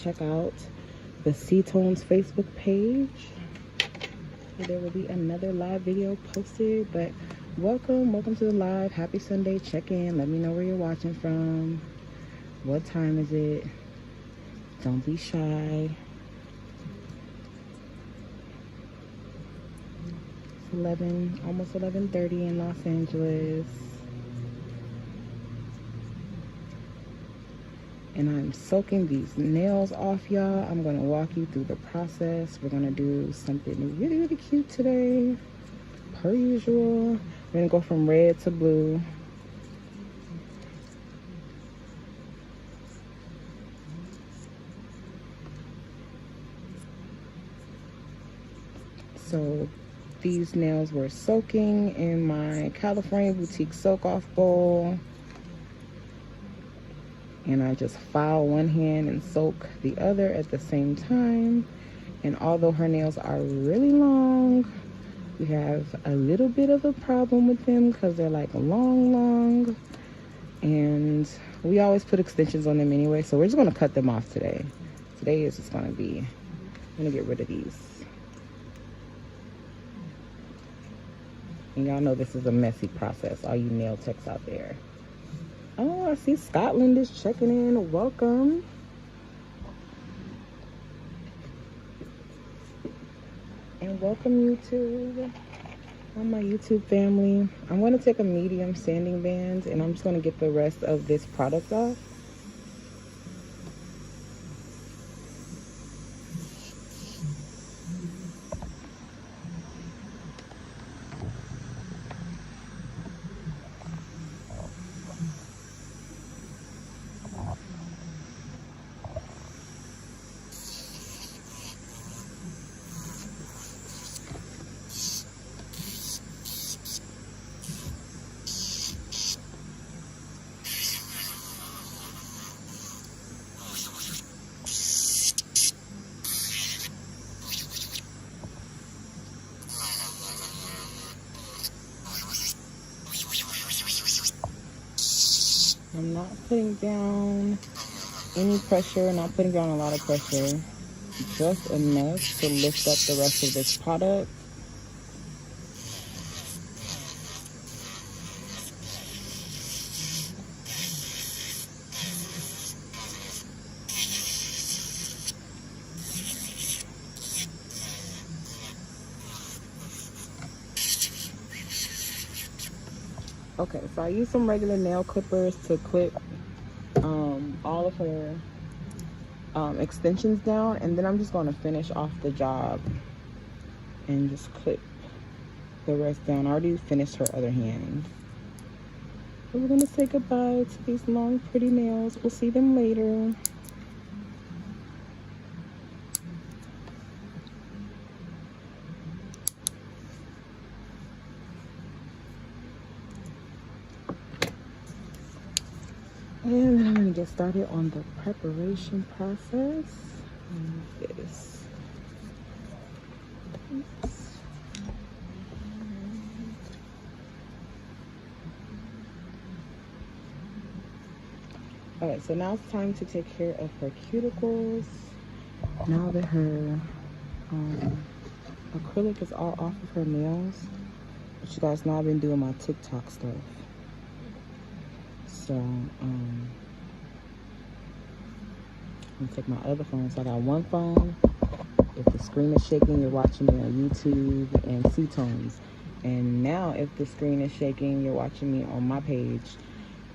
check out the C-Tones Facebook page. There will be another live video posted, but welcome to the live. Happy Sunday. Check in. Let me know where you're watching from. What time is it? Don't be shy. It's 11, almost 11:30 in Los Angeles. And I'm soaking these nails off, y'all. I'm gonna walk you through the process. We're gonna do something really cute today, per usual. We're gonna go from red to blue. So these nails were soaking in my California Boutique soak off bowl. And I just file one hand and soak the other at the same time. And although her nails are really long, we have a little bit of a problem with them because they're like long. And we always put extensions on them anyway, so we're just gonna cut them off today. Today is just gonna be, I'm gonna get rid of these. And y'all know this is a messy process, all you nail techs out there. Oh, I see Scotland is checking in. Welcome. And welcome YouTube, all my YouTube family. I'm going to take a medium sanding band and I'm just going to get the rest of this product off. I'm not putting down any pressure, not putting down a lot of pressure, just enough to lift up the rest of this product. Okay, so I use some regular nail clippers to clip all of her extensions down, and then I'm just going to finish off the job and just clip the rest down. I already finished her other hand. So we're going to say goodbye to these long, pretty nails. We'll see them later. And then I'm going to get started on the preparation process. This. Alright, so now it's time to take care of her cuticles. Now that her acrylic is all off of her nails, but you guys know I've been doing my TikTok stuff. So, I'm gonna take my other phone. So I got one phone. If the screen is shaking, you're watching me on YouTube and C-Tones. And now if the screen is shaking, you're watching me on my page.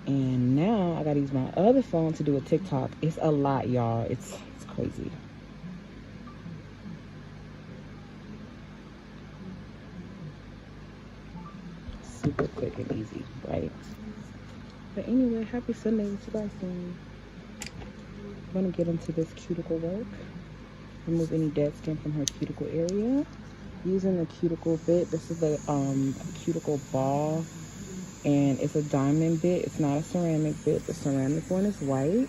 And now I gotta use my other phone to do a TikTok. It's a lot, y'all. It's crazy. Super quick and easy, right? But anyway, happy Sunday. What you guys doing? I'm gonna get into this cuticle work. Remove any dead skin from her cuticle area. Using the cuticle bit. This is a cuticle ball. And it's a diamond bit. It's not a ceramic bit. The ceramic one is white.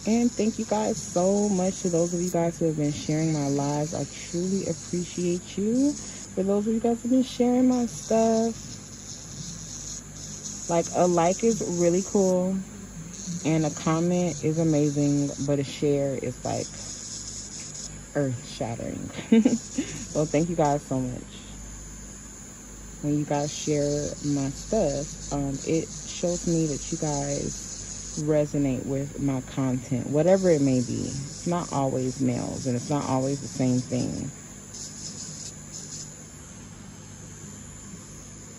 And thank you guys so much to those of you guys who have been sharing my lives. I truly appreciate you. For those of you guys who've been sharing my stuff, like, a like is really cool, and a comment is amazing, but a share is like earth-shattering. So thank you guys so much. When you guys share my stuff, it shows me that you guys resonate with my content, whatever it may be. It's not always nails, and it's not always the same thing.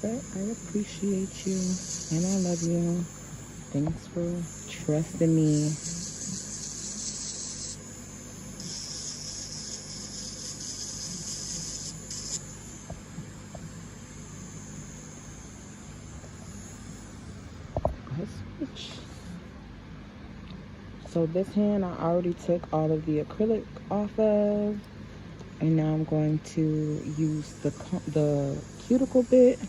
But I appreciate you, and I love you. Thanks for trusting me. Let's switch. So this hand I already took all of the acrylic off of, and now I'm going to use the cuticle bit.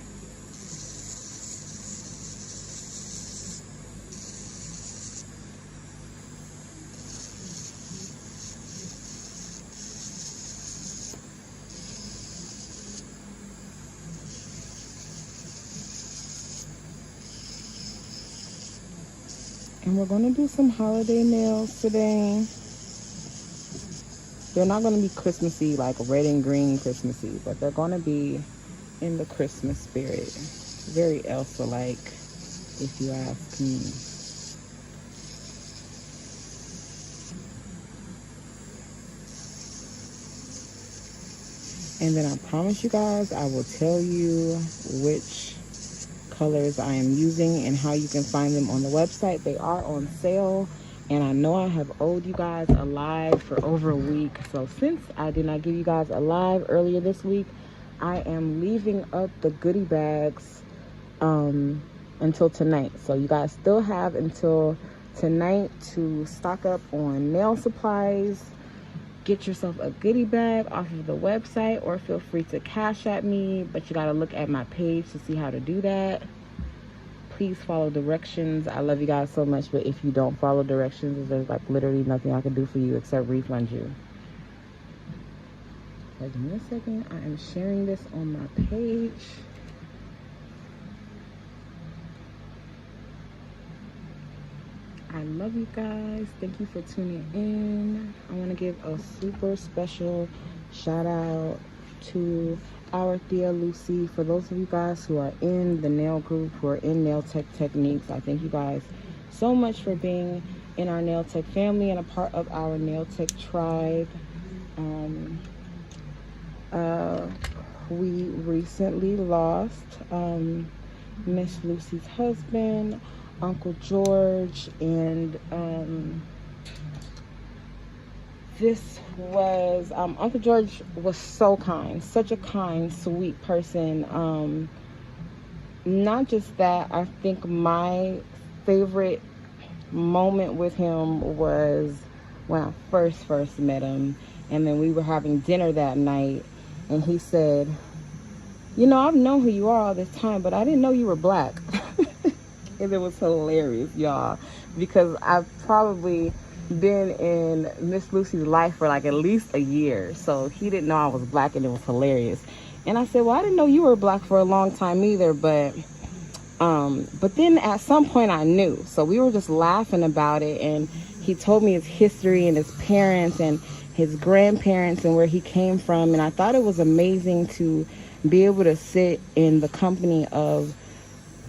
And we're going to do some holiday nails today. They're not going to be Christmassy, like red and green Christmassy, but they're going to be in the Christmas spirit. Very Elsa-like, if you ask me. And then I promise you guys, I will tell you which colors I am using and how you can find them on the website. They are on sale, and I know I have owed you guys a live for over a week. So since I did not give you guys a live earlier this week, I am leaving up the goodie bags until tonight. So you guys still have until tonight to stock up on nail supplies. Get yourself a goodie bag off of the website, or feel free to cash at me, but you got to look at my page to see how to do that. Please follow directions. I love you guys so much, but if you don't follow directions, there's like literally nothing I can do for you except refund you. So give me a second. I am sharing this on my page. I love you guys. Thank you for tuning in. I want to give a super special shout out to our Thea Lucy. For those of you guys who are in the nail group, who are in Nail Tech Techniques, I thank you guys so much for being in our Nail Tech family and a part of our Nail Tech tribe. We recently lost Miss Lucy's husband, Uncle George, and this was Uncle George was so kind, such a kind, sweet person. Not just that, I think my favorite moment with him was when I first met him, and then we were having dinner that night, and he said, "You know, I've known who you are all this time, but I didn't know you were black." And it was hilarious, y'all, because I've probably been in Miss Lucy's life for like at least a year, so he didn't know I was black, and it was hilarious. And I said, "Well, I didn't know you were black for a long time either, but then at some point I knew." So we were just laughing about it, and he told me his history and his parents and his grandparents and where he came from, and I thought it was amazing to be able to sit in the company of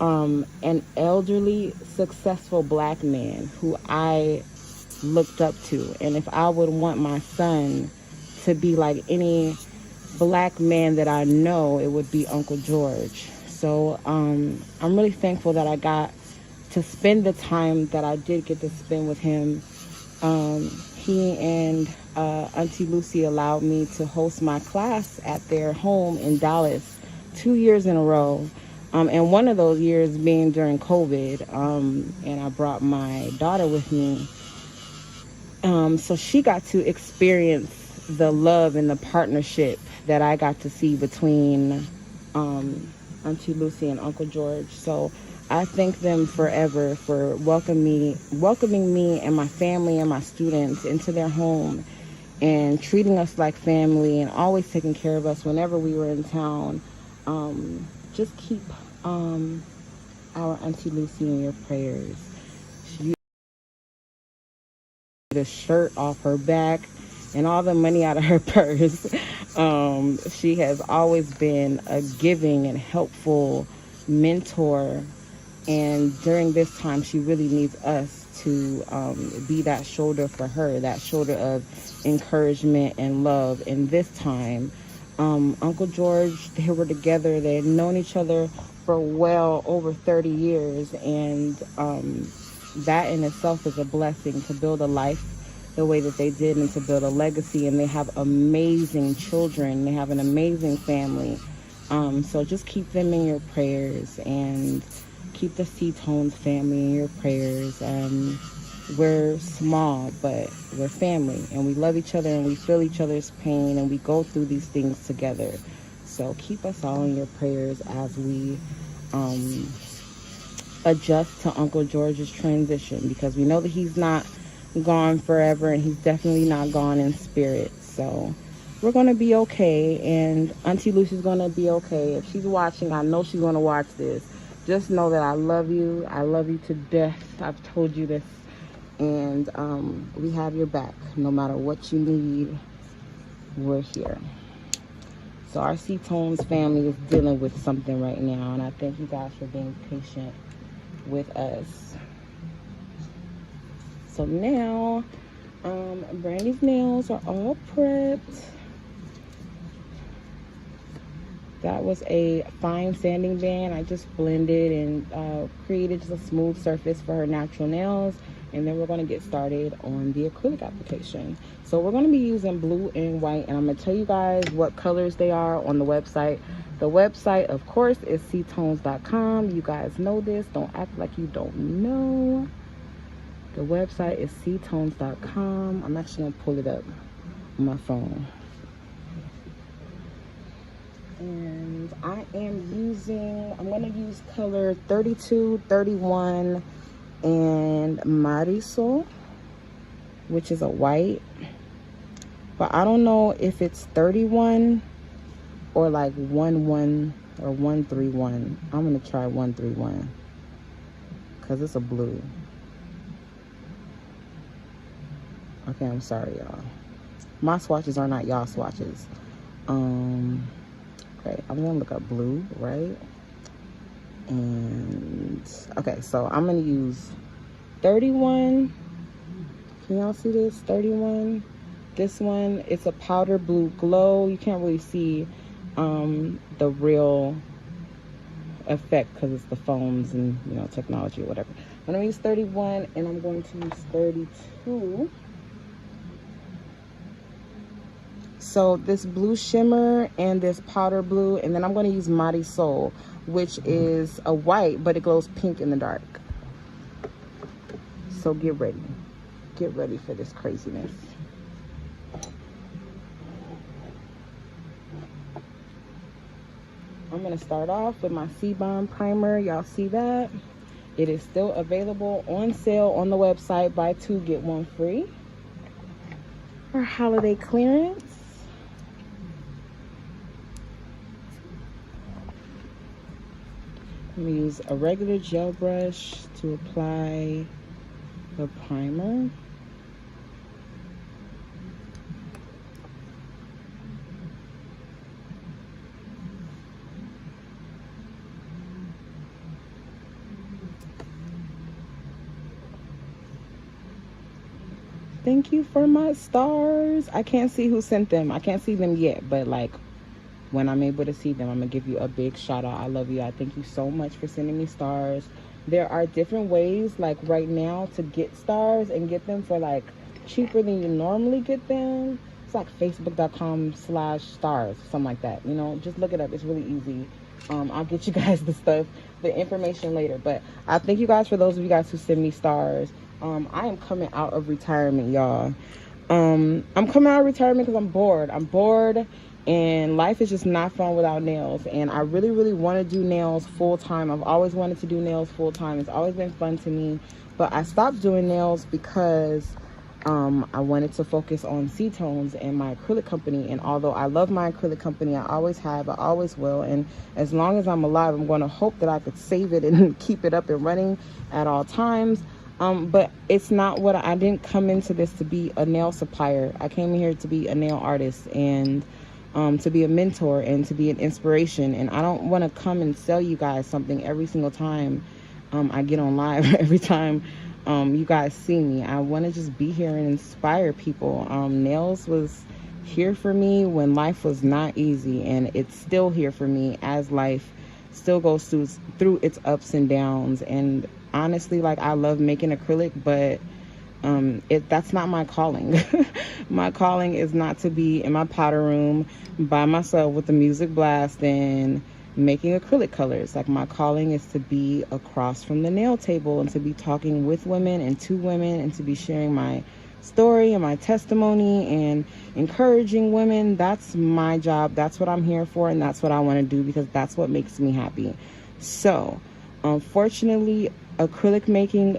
an elderly, successful black man who I looked up to. And if I would want my son to be like any black man that I know, it would be Uncle George. So I'm really thankful that I got to spend the time that I did get to spend with him. He and Auntie Lucy allowed me to host my class at their home in Dallas 2 years in a row. And one of those years being during COVID, and I brought my daughter with me. So she got to experience the love and the partnership that I got to see between Auntie Lucy and Uncle George. So I thank them forever for welcoming me and my family and my students into their home and treating us like family and always taking care of us whenever we were in town. Just keep our Auntie Lucy in your prayers. She the shirt off her back and all the money out of her purse. She has always been a giving and helpful mentor, and during this time she really needs us to be that shoulder for her, that shoulder of encouragement and love. And this time, Uncle George, they were together, they had known each other for well over 30 years, and that in itself is a blessing, to build a life the way that they did and to build a legacy. And they have amazing children, they have an amazing family. So just keep them in your prayers, and keep the C-Tones family in your prayers. We're small, but we're family, and we love each other, and we feel each other's pain, and we go through these things together. So keep us all in your prayers as we adjust to Uncle George's transition, because we know that he's not gone forever, and he's definitely not gone in spirit. So we're going to be okay, and Auntie Lucy's going to be okay. If she's watching, I know she's going to watch this. Just know that I love you. I love you to death. I've told you this. And we have your back. No matter what you need, we're here. So our C-Tones family is dealing with something right now, and I thank you guys for being patient with us. So now, Brandy's nails are all prepped. That was a fine sanding band. I just blended and created just a smooth surface for her natural nails. And then we're going to get started on the acrylic application. So we're going to be using blue and white. And I'm going to tell you guys what colors they are on the website. The website, of course, is ctones.com. You guys know this. Don't act like you don't know. The website is ctones.com. I'm actually going to pull it up on my phone. And I'm going to use color 32, 31, and Marisol, which is a white. But I don't know if it's 31 or like 11 or 131. I'm going to try 131 because it's a blue. Okay, I'm sorry, y'all. My swatches are not y'all swatches. Okay, I'm gonna look up blue, right? And okay, so I'm gonna use 31. Can y'all see this? 31. This one, it's a powder blue glow. You can't really see the real effect because it's the phones and, you know, technology or whatever. I'm gonna use 31, and I'm going to use 32. So this blue shimmer and this powder blue, and then I'm going to use Marisol, which is a white, but it glows pink in the dark. So get ready. Get ready for this craziness. I'm going to start off with my C-Bomb primer. Y'all see that? It is still available on sale on the website. Buy two, get one free. Our holiday clearance. I'm going to use a regular gel brush to apply the primer. Thank you for my stars. I can't see who sent them. I can't see them yet, but like when I'm able to see them, I'm gonna give you a big shout out. I love you. I thank you so much for sending me stars. There are different ways, like right now, to get stars and get them for like cheaper than you normally get them. It's like facebook.com/stars, something like that. You know, just look it up. It's really easy. I'll get you guys the information later. But I thank you guys for those of you guys who send me stars. I am coming out of retirement, y'all. I'm coming out of retirement because I'm bored. I'm bored. And life is just not fun without nails. And I really, really want to do nails full time. I've always wanted to do nails full time. It's always been fun to me. But I stopped doing nails because I wanted to focus on C-tones and my acrylic company. And although I love my acrylic company, I always have, I always will. And as long as I'm alive, I'm going to hope that I could save it and keep it up and running at all times. But it's not what I didn't come into this to be a nail supplier. I came here to be a nail artist and to be a mentor and to be an inspiration. And I don't want to come and sell you guys something every single time I get on live, every time you guys see me. I want to just be here and inspire people. Nails was here for me when life was not easy, and it's still here for me as life still goes through its ups and downs. And honestly, like, I love making acrylic, but that's not my calling. My calling is not to be in my powder room by myself with the music blasting, making acrylic colors. Like, my calling is to be across from the nail table and to be talking with women and to women and to be sharing my story and my testimony and encouraging women. That's my job. That's what I'm here for, and that's what I want to do because that's what makes me happy. So unfortunately, acrylic making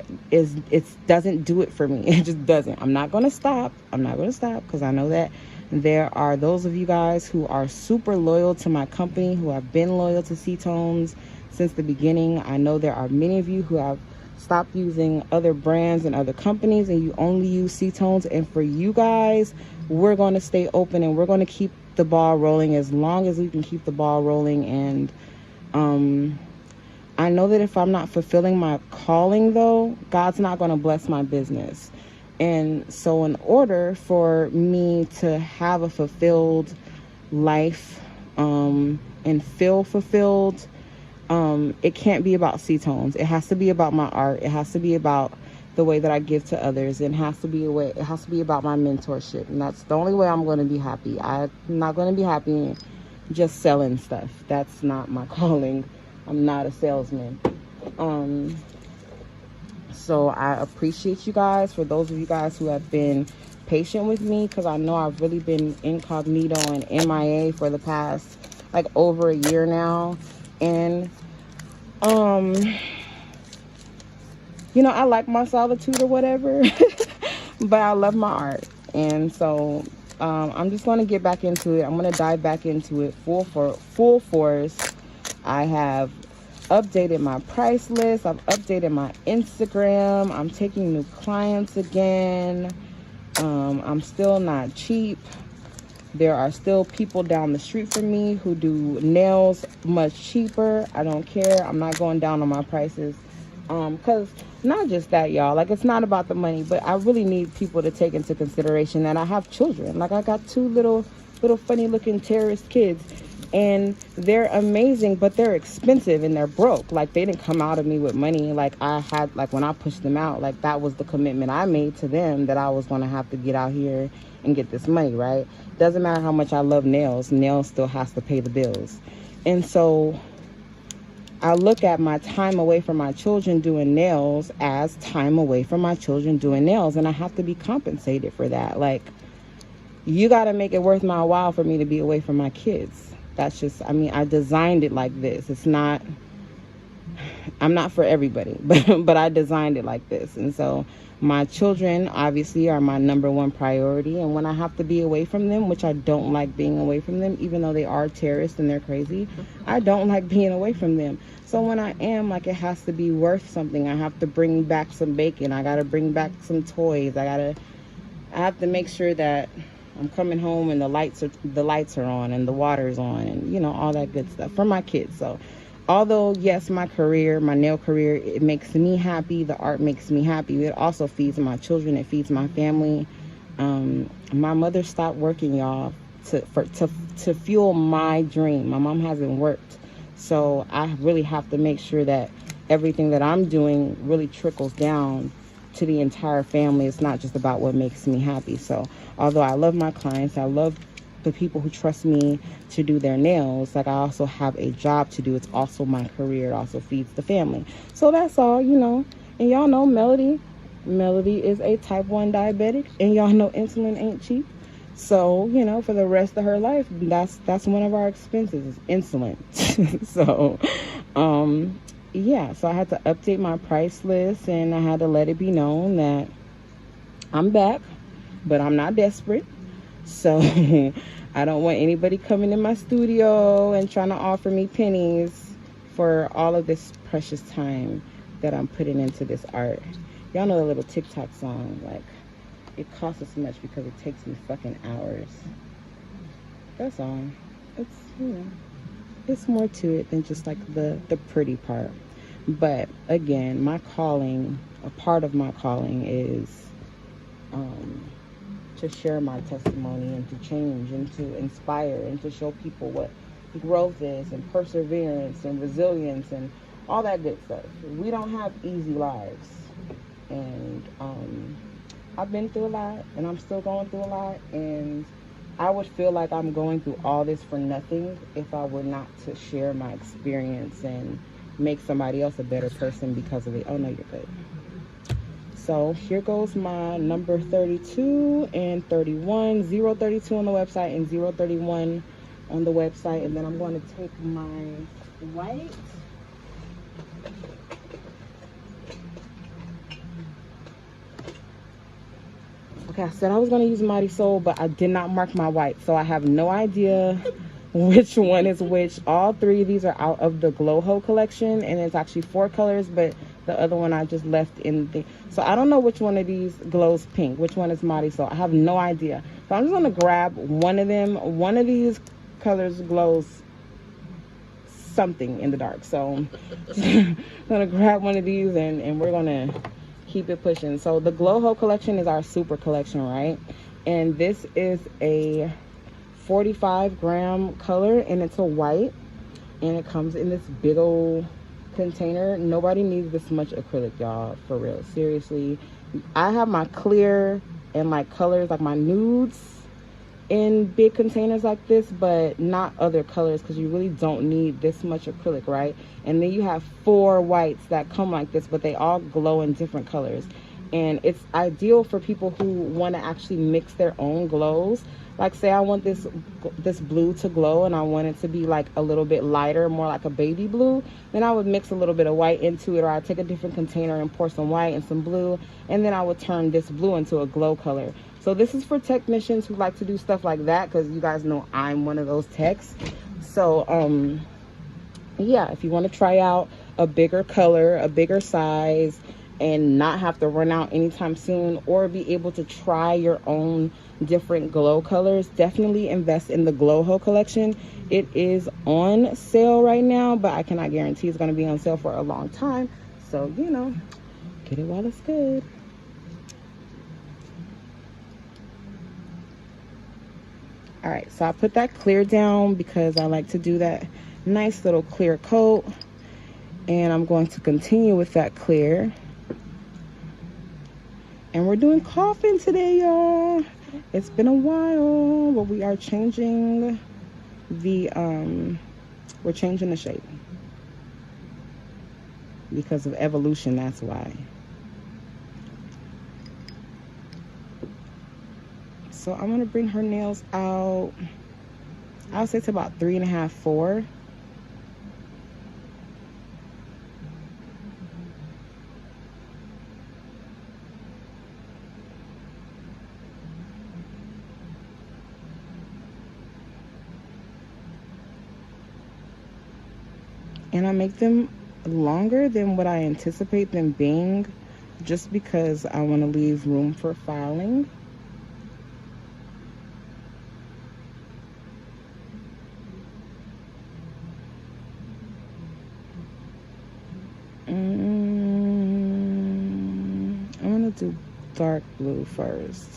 doesn't do it for me. It just doesn't. I'm not going to stop because I know that there are those of you guys who are super loyal to my company, who have been loyal to C-tones since the beginning. I know there are many of you who have stopped using other brands and other companies and you only use C-tones. And for you guys, we're going to stay open and we're going to keep the ball rolling as long as we can keep the ball rolling. And I know that if I'm not fulfilling my calling, though, God's not going to bless my business. And so in order for me to have a fulfilled life and feel fulfilled, it can't be about C-tones. It has to be about my art. It has to be about the way that I give to others. It has to be about my mentorship. And that's the only way I'm going to be happy. I'm not going to be happy just selling stuff. That's not my calling. I'm not a salesman. So I appreciate you guys, for those of you guys who have been patient with me, because I know I've really been incognito and MIA for the past like over a year now. And you know, I like my solitude or whatever, but I love my art. And so I'm just going to get back into it. I'm going to dive back into it full force. I have updated my price list. I've updated my Instagram. I'm taking new clients again. I'm still not cheap. There are still people down the street from me who do nails much cheaper. I don't care. I'm not going down on my prices. Because not just that, y'all, like, it's not about the money, but I really need people to take into consideration that I have children. Like, I got two little funny looking terrorist kids. And they're amazing, but they're expensive and they're broke. Like, they didn't come out of me with money. Like, I had, like, when I pushed them out, like, that was the commitment I made to them, that I was going to have to get out here and get this money, right? Doesn't matter how much I love nails. Nails still has to pay the bills. And so I look at my time away from my children doing nails as time away from my children doing nails. And I have to be compensated for that. Like, you got to make it worth my while for me to be away from my kids. That's just, I mean, I designed it like this. It's not, I'm not for everybody, but I designed it like this. And so my children obviously are my number one priority. And when I have to be away from them, which I don't like being away from them, even though they are terrorists and they're crazy, I don't like being away from them. So when I am, like, it has to be worth something. I have to bring back some bacon. I got to bring back some toys. I have to make sure that I'm coming home and the lights are on and the water's on and, you know, all that good stuff for my kids. So although, yes, my nail career, it makes me happy. The art makes me happy. It also feeds my children. It feeds my family. My mother stopped working, y'all, to fuel my dream. My mom hasn't worked. So I really have to make sure that everything that I'm doing really trickles down to the entire family. It's not just about what makes me happy. So although I love my clients, I love the people who trust me to do their nails, like, I also have a job to do. It's also my career. It also feeds the family. So that's all, you know. And y'all know Melody is a type 1 diabetic, and y'all know insulin ain't cheap. So, you know, for the rest of her life, that's one of our expenses, is insulin. So yeah, so I had to update my price list, and I had to let it be known that I'm back. but I'm not desperate. So I don't want anybody coming in my studio and trying to offer me pennies for all of this precious time that I'm putting into this art. Y'all know the little TikTok song, like, it costs us much because it takes me fucking hours. That's all. It's, you know, it's more to it than just like the pretty part. But again, my calling, a part of my calling is to share my testimony and to change and to inspire and to show people what growth is and perseverance and resilience and all that good stuff. We don't have easy lives, and I've been through a lot, and I'm still going through a lot, and I would feel like I'm going through all this for nothing if I were not to share my experience and make somebody else a better person because of it. Oh no, you're good. So here goes my number 32 and 31, 032 on the website and 031 on the website. And then I'm going to take my white. Okay, I said I was going to use Mighty Soul, but I did not mark my white. So I have no idea which one is which. All three of these are out of the Glow Ho collection, and it's actually 4 colors, but the other one I just left in the... So I don't know which one of these glows pink, which one is Mighty Soul. I have no idea. So I'm just going to grab one of them. One of these colors glows something in the dark. So I'm going to grab one of these, and we're going to keep it pushing. So the Glow Ho collection is our super collection, right? And this is a 45-gram color, and it's a white, and it comes in this big old container. Nobody needs this much acrylic, y'all, for real, seriously. I have my clear and like colors, like my nudes, in big containers like this, but not other colors, because you really don't need this much acrylic, right? And then you have 4 whites that come like this, but they all glow in different colors, and it's ideal for people who want to actually mix their own glows. Like, say I want this blue to glow, and I want it to be like a little bit lighter, more like a baby blue, then I would mix a little bit of white into it, or I'd take a different container and pour some white and some blue, and then I would turn this blue into a glow color. So this is for technicians who like to do stuff like that, because you guys know I'm one of those techs. So yeah, if you want to try out a bigger color, a bigger size, and not have to run out anytime soon, or be able to try your own different glow colors, definitely invest in the Glow Ho collection. It is on sale right now, but I cannot guarantee it's going to be on sale for a long time. So, you know, get it while it's good. All right, so I put that clear down because I like to do that nice little clear coat, and I'm going to continue with that clear. And we're doing coffin today, y'all. It's been a while, but we are changing the we're changing the shape because of evolution. That's why. So I'm gonna bring her nails out. I'll say it's about 3.5, 4. And I make them longer than what I anticipate them being, just because I want to leave room for filing. I'm going to do dark blue first.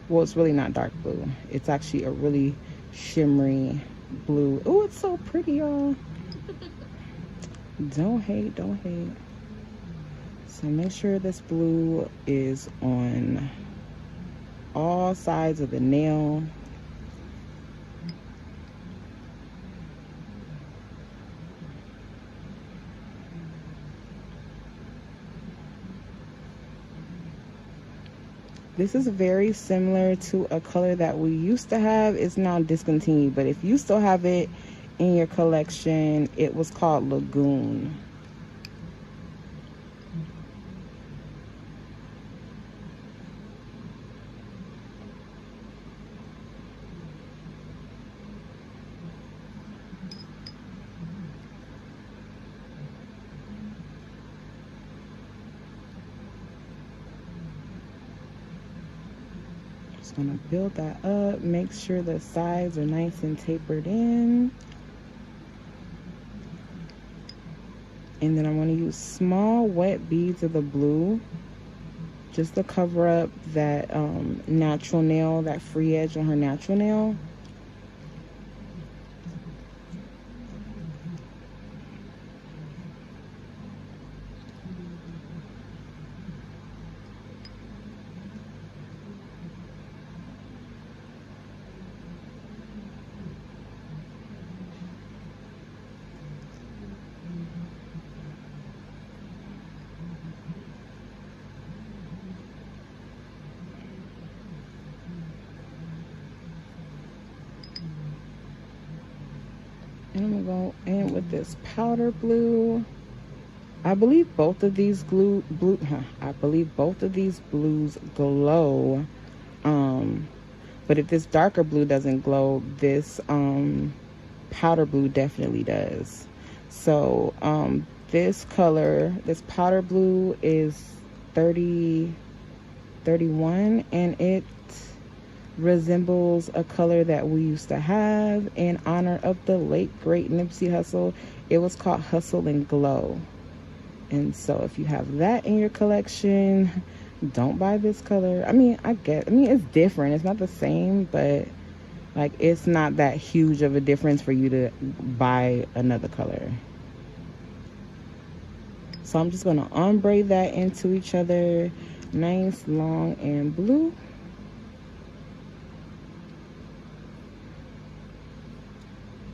Well, it's really not dark blue. It's actually a really shimmery blue. Oh, it's so pretty, y'all. Don't hate, don't hate. So make sure this blue is on all sides of the nail. This is very similar to a color that we used to have. It's now discontinued, but if you still have it in your collection, it was called Lagoon. Want to build that up. Make sure the sides are nice and tapered in. And then I want to use small wet beads of the blue just to cover up that natural nail, that free edge on her natural nail. And I'm gonna go in with this powder blue. I believe both of these blues glow. But if this darker blue doesn't glow, this powder blue definitely does. So this color, this powder blue is 3031, and it resembles a color that we used to have in honor of the late great Nipsey Hussle. It was called Hustle and Glow. And so if you have that in your collection, don't buy this color. I mean, it's different. It's not the same, but like it's not that huge of a difference for you to buy another color. So I'm just going to ombre that into each other. Nice, long, and blue.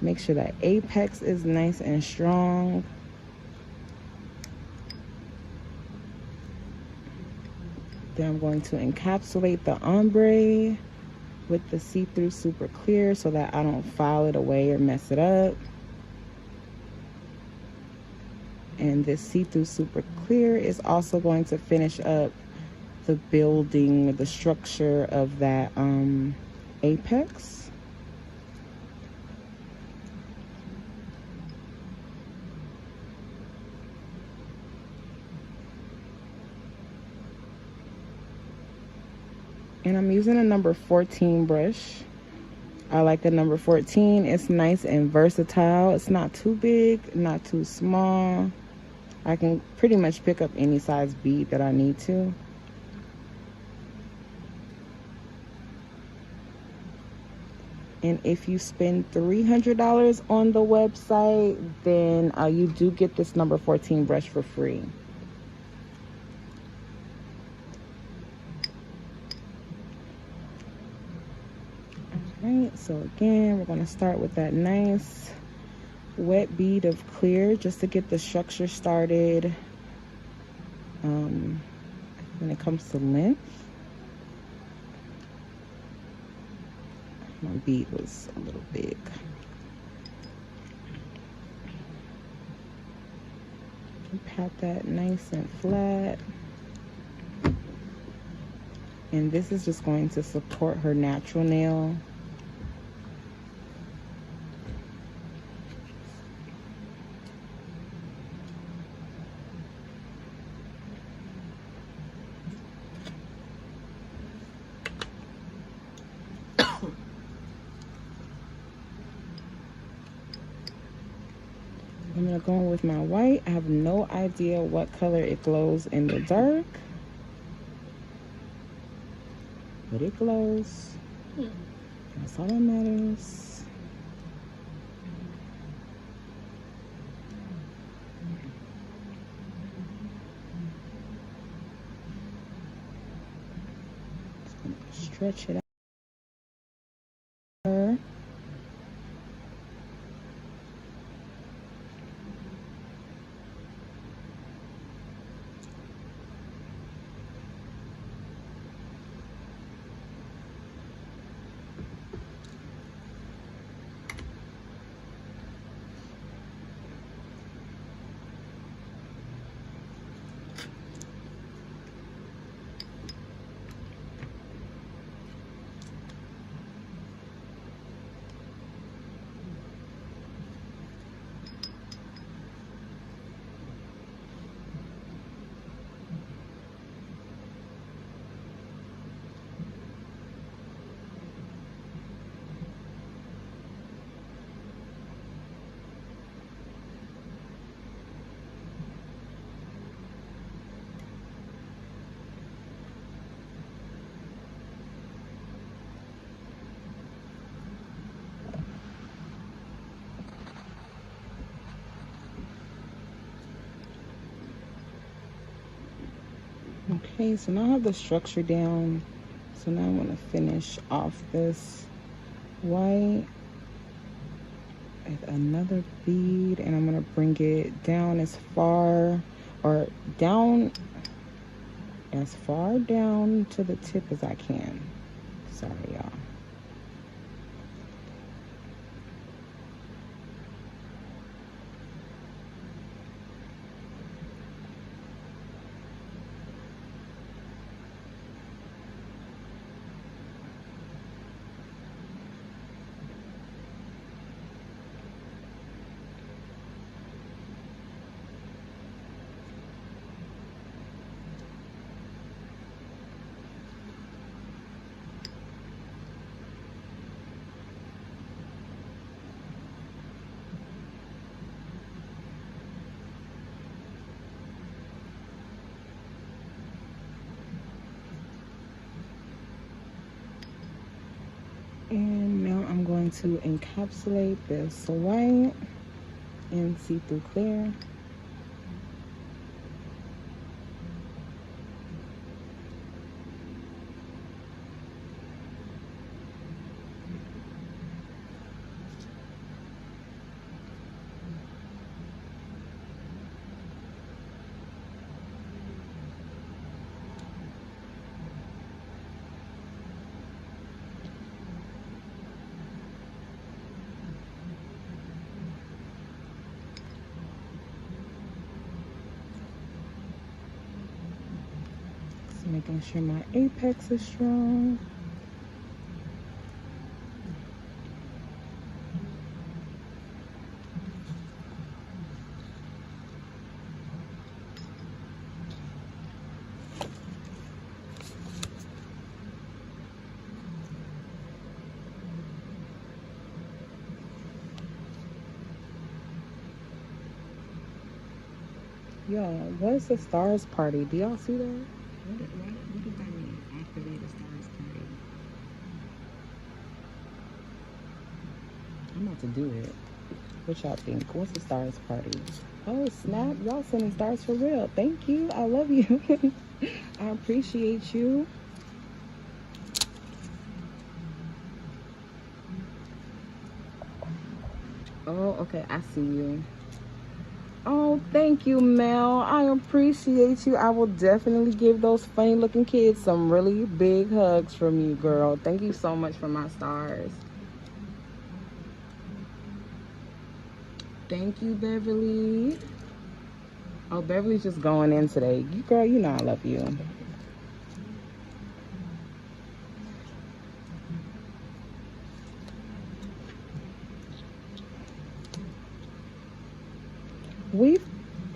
Make sure that apex is nice and strong. Then I'm going to encapsulate the ombre with the see-through super clear so that I don't file it away or mess it up. And this see-through super clear is also going to finish up the building, the structure of that apex. And I'm using a number 14 brush. I like the number 14. It's nice and versatile. It's not too big, not too small. I can pretty much pick up any size bead that I need to. And if you spend $300 on the website, then you do get this number 14 brush for free. Alright, so again, we're going to start with that nice wet bead of clear just to get the structure started. When it comes to length, my bead was a little big. Pat that nice and flat. And this is just going to support her natural nail. I'm going to go in with my white. I have no idea what color it glows in the dark, but it glows. That's all that matters. Just going to stretch it out. Okay, so now I have the structure down. So now I want to finish off this white with another bead, and I'm going to bring it down as far down to the tip as I can. Sorry, y'all. And now I'm going to encapsulate this white in see-through clear. Making sure my apex is strong. Y'all, what's the stars party? Do y'all see that? What does that mean? Activate a stars party. I'm about to do it. What y'all think? What's the stars party? Oh, snap. Y'all sending stars for real. Thank you. I love you. I appreciate you. Oh, okay. I see you. Oh, thank you, Mel. I appreciate you. I will definitely give those funny looking kids some really big hugs from you, girl. Thank you so much for my stars. Thank you, Beverly. Oh, Beverly's just going in today. You, girl, you know I love you.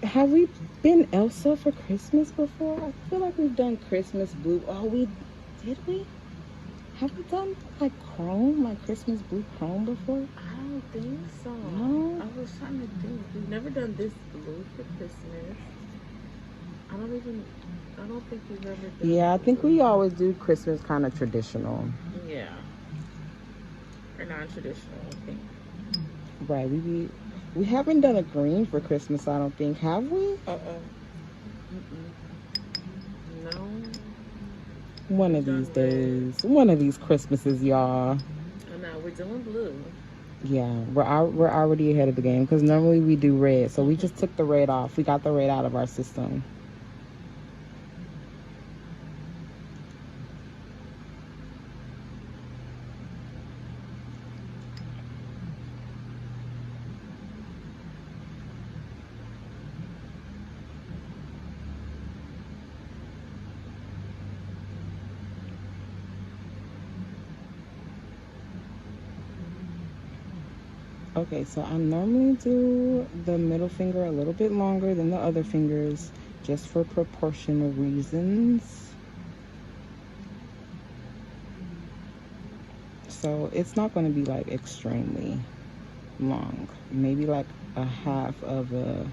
Have we been Elsa for Christmas before? I feel like we've done Christmas blue. Oh, did we? Have we done like chrome, like Christmas blue chrome before? I don't think so. No? I was trying to think. We've never done this blue for Christmas. I don't think we've ever done. Yeah, I think we always do Christmas kind of traditional. Yeah. Or non-traditional, I think. Right, we haven't done a green for Christmas, I don't think. Have we? No. One of these days. One of these Christmases, y'all. Oh, no, we're doing blue. Yeah, we're already ahead of the game because normally we do red. So we just took the red off. We got the red out of our system. Okay, so I normally do the middle finger a little bit longer than the other fingers just for proportional reasons. So it's not going to be like extremely long. Maybe like a half of a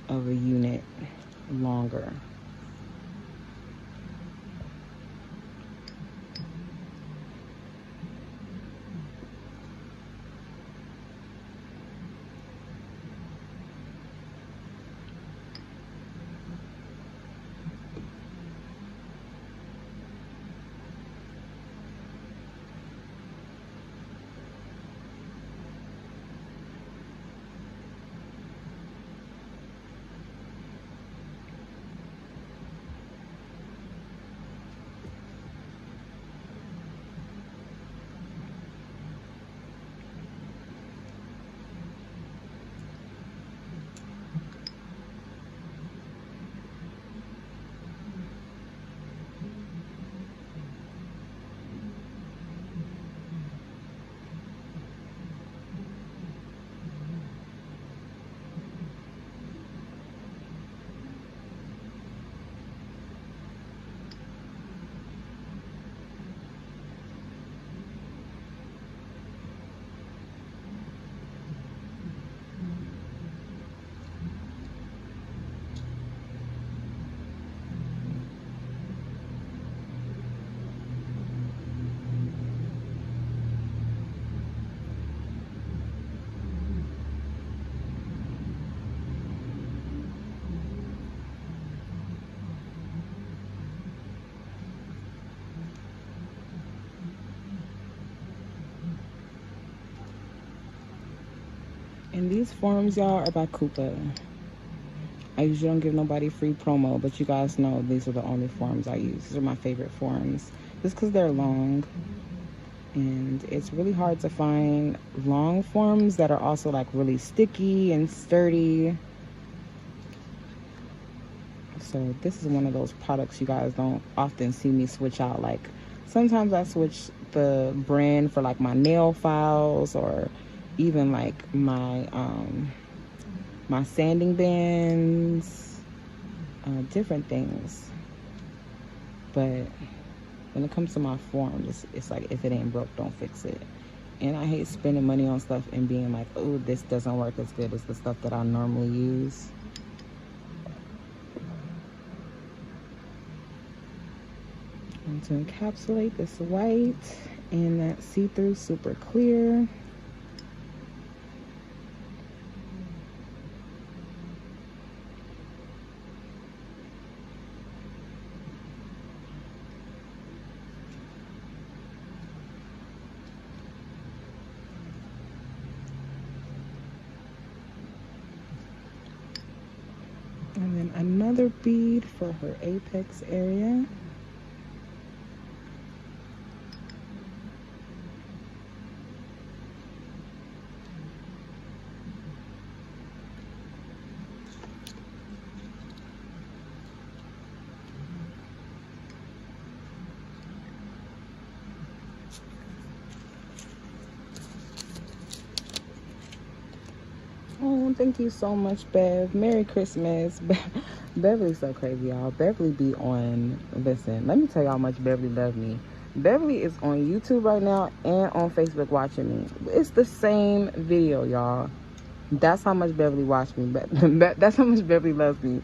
unit longer. And these forms, y'all, are by Koopa. I usually don't give nobody free promo, but you guys know these are the only forms I use. These are my favorite forms, just because they're long. And it's really hard to find long forms that are also like really sticky and sturdy. So this is one of those products you guys don't often see me switch out. Like sometimes I switch the brand for like my nail files, or even like my my sanding bands, different things. But when it comes to my forms, it's like, if it ain't broke, don't fix it. And I hate spending money on stuff and being like, oh, this doesn't work as good as the stuff that I normally use. And to encapsulate this white and that see-through super clear. And then another bead for her apex area. Oh, thank you so much, Bev. Merry Christmas. Beverly's so crazy, y'all. Beverly be on, listen, let me tell you how much Beverly loves me. Beverly is on YouTube right now and on Facebook watching me. It's the same video, y'all. That's how much Beverly watched me. That's how much Beverly loves me.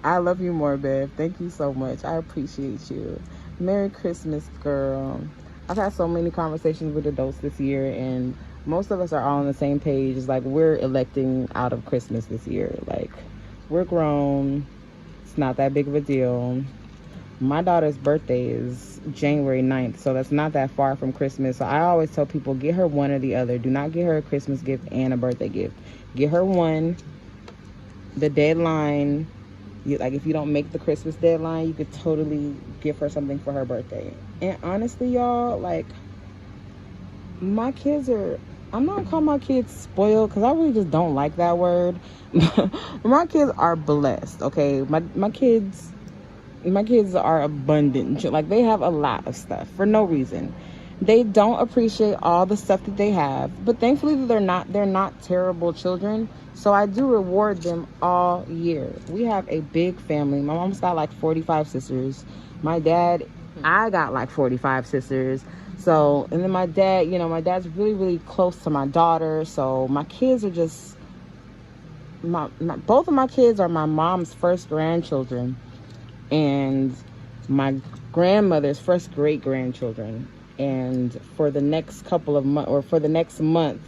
I love you more, Bev. Thank you so much. I appreciate you. Merry Christmas, girl. I've had so many conversations with adults this year, and most of us are all on the same page. It's like we're electing out of Christmas this year. Like, we're grown. It's not that big of a deal. My daughter's birthday is January 9th, so that's not that far from Christmas. So I always tell people, get her one or the other. Do not get her a Christmas gift and a birthday gift. Get her one. The deadline, like if you don't make the Christmas deadline, you could totally give her something for her birthday. And honestly, y'all, like, my kids are, I'm not gonna call my kids spoiled, because I really just don't like that word. My kids are blessed, okay? My kids are abundant. Like, they have a lot of stuff for no reason. They don't appreciate all the stuff that they have, but thankfully they're not terrible children. So I do reward them all year. We have a big family. My mom's got like 45 sisters. My dad, I got like 45 sisters. So, and then my dad, you know, my dad's really, really close to my daughter. So my kids are just, both of my kids are my mom's first grandchildren, and my grandmother's first great grandchildren. And for the next couple of months, or for the next month,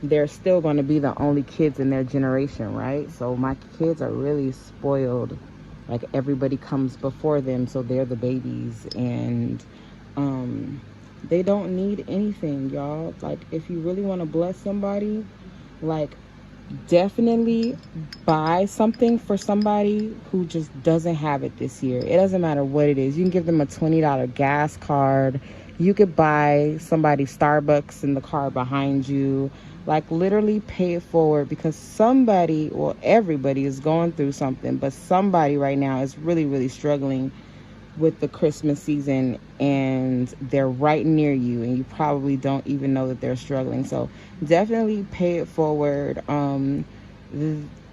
they're still going to be the only kids in their generation, right? So my kids are really spoiled. Like, everybody comes before them, so they're the babies. And they don't need anything, y'all. Like, if you really want to bless somebody, like, definitely buy something for somebody who just doesn't have it this year. It doesn't matter what it is. You can give them a $20 gas card. You could buy somebody Starbucks in the car behind you. Like, literally pay it forward, because somebody, well, everybody is going through something, but somebody right now is really, really struggling with the Christmas season, and they're right near you, and you probably don't even know that they're struggling. So definitely pay it forward.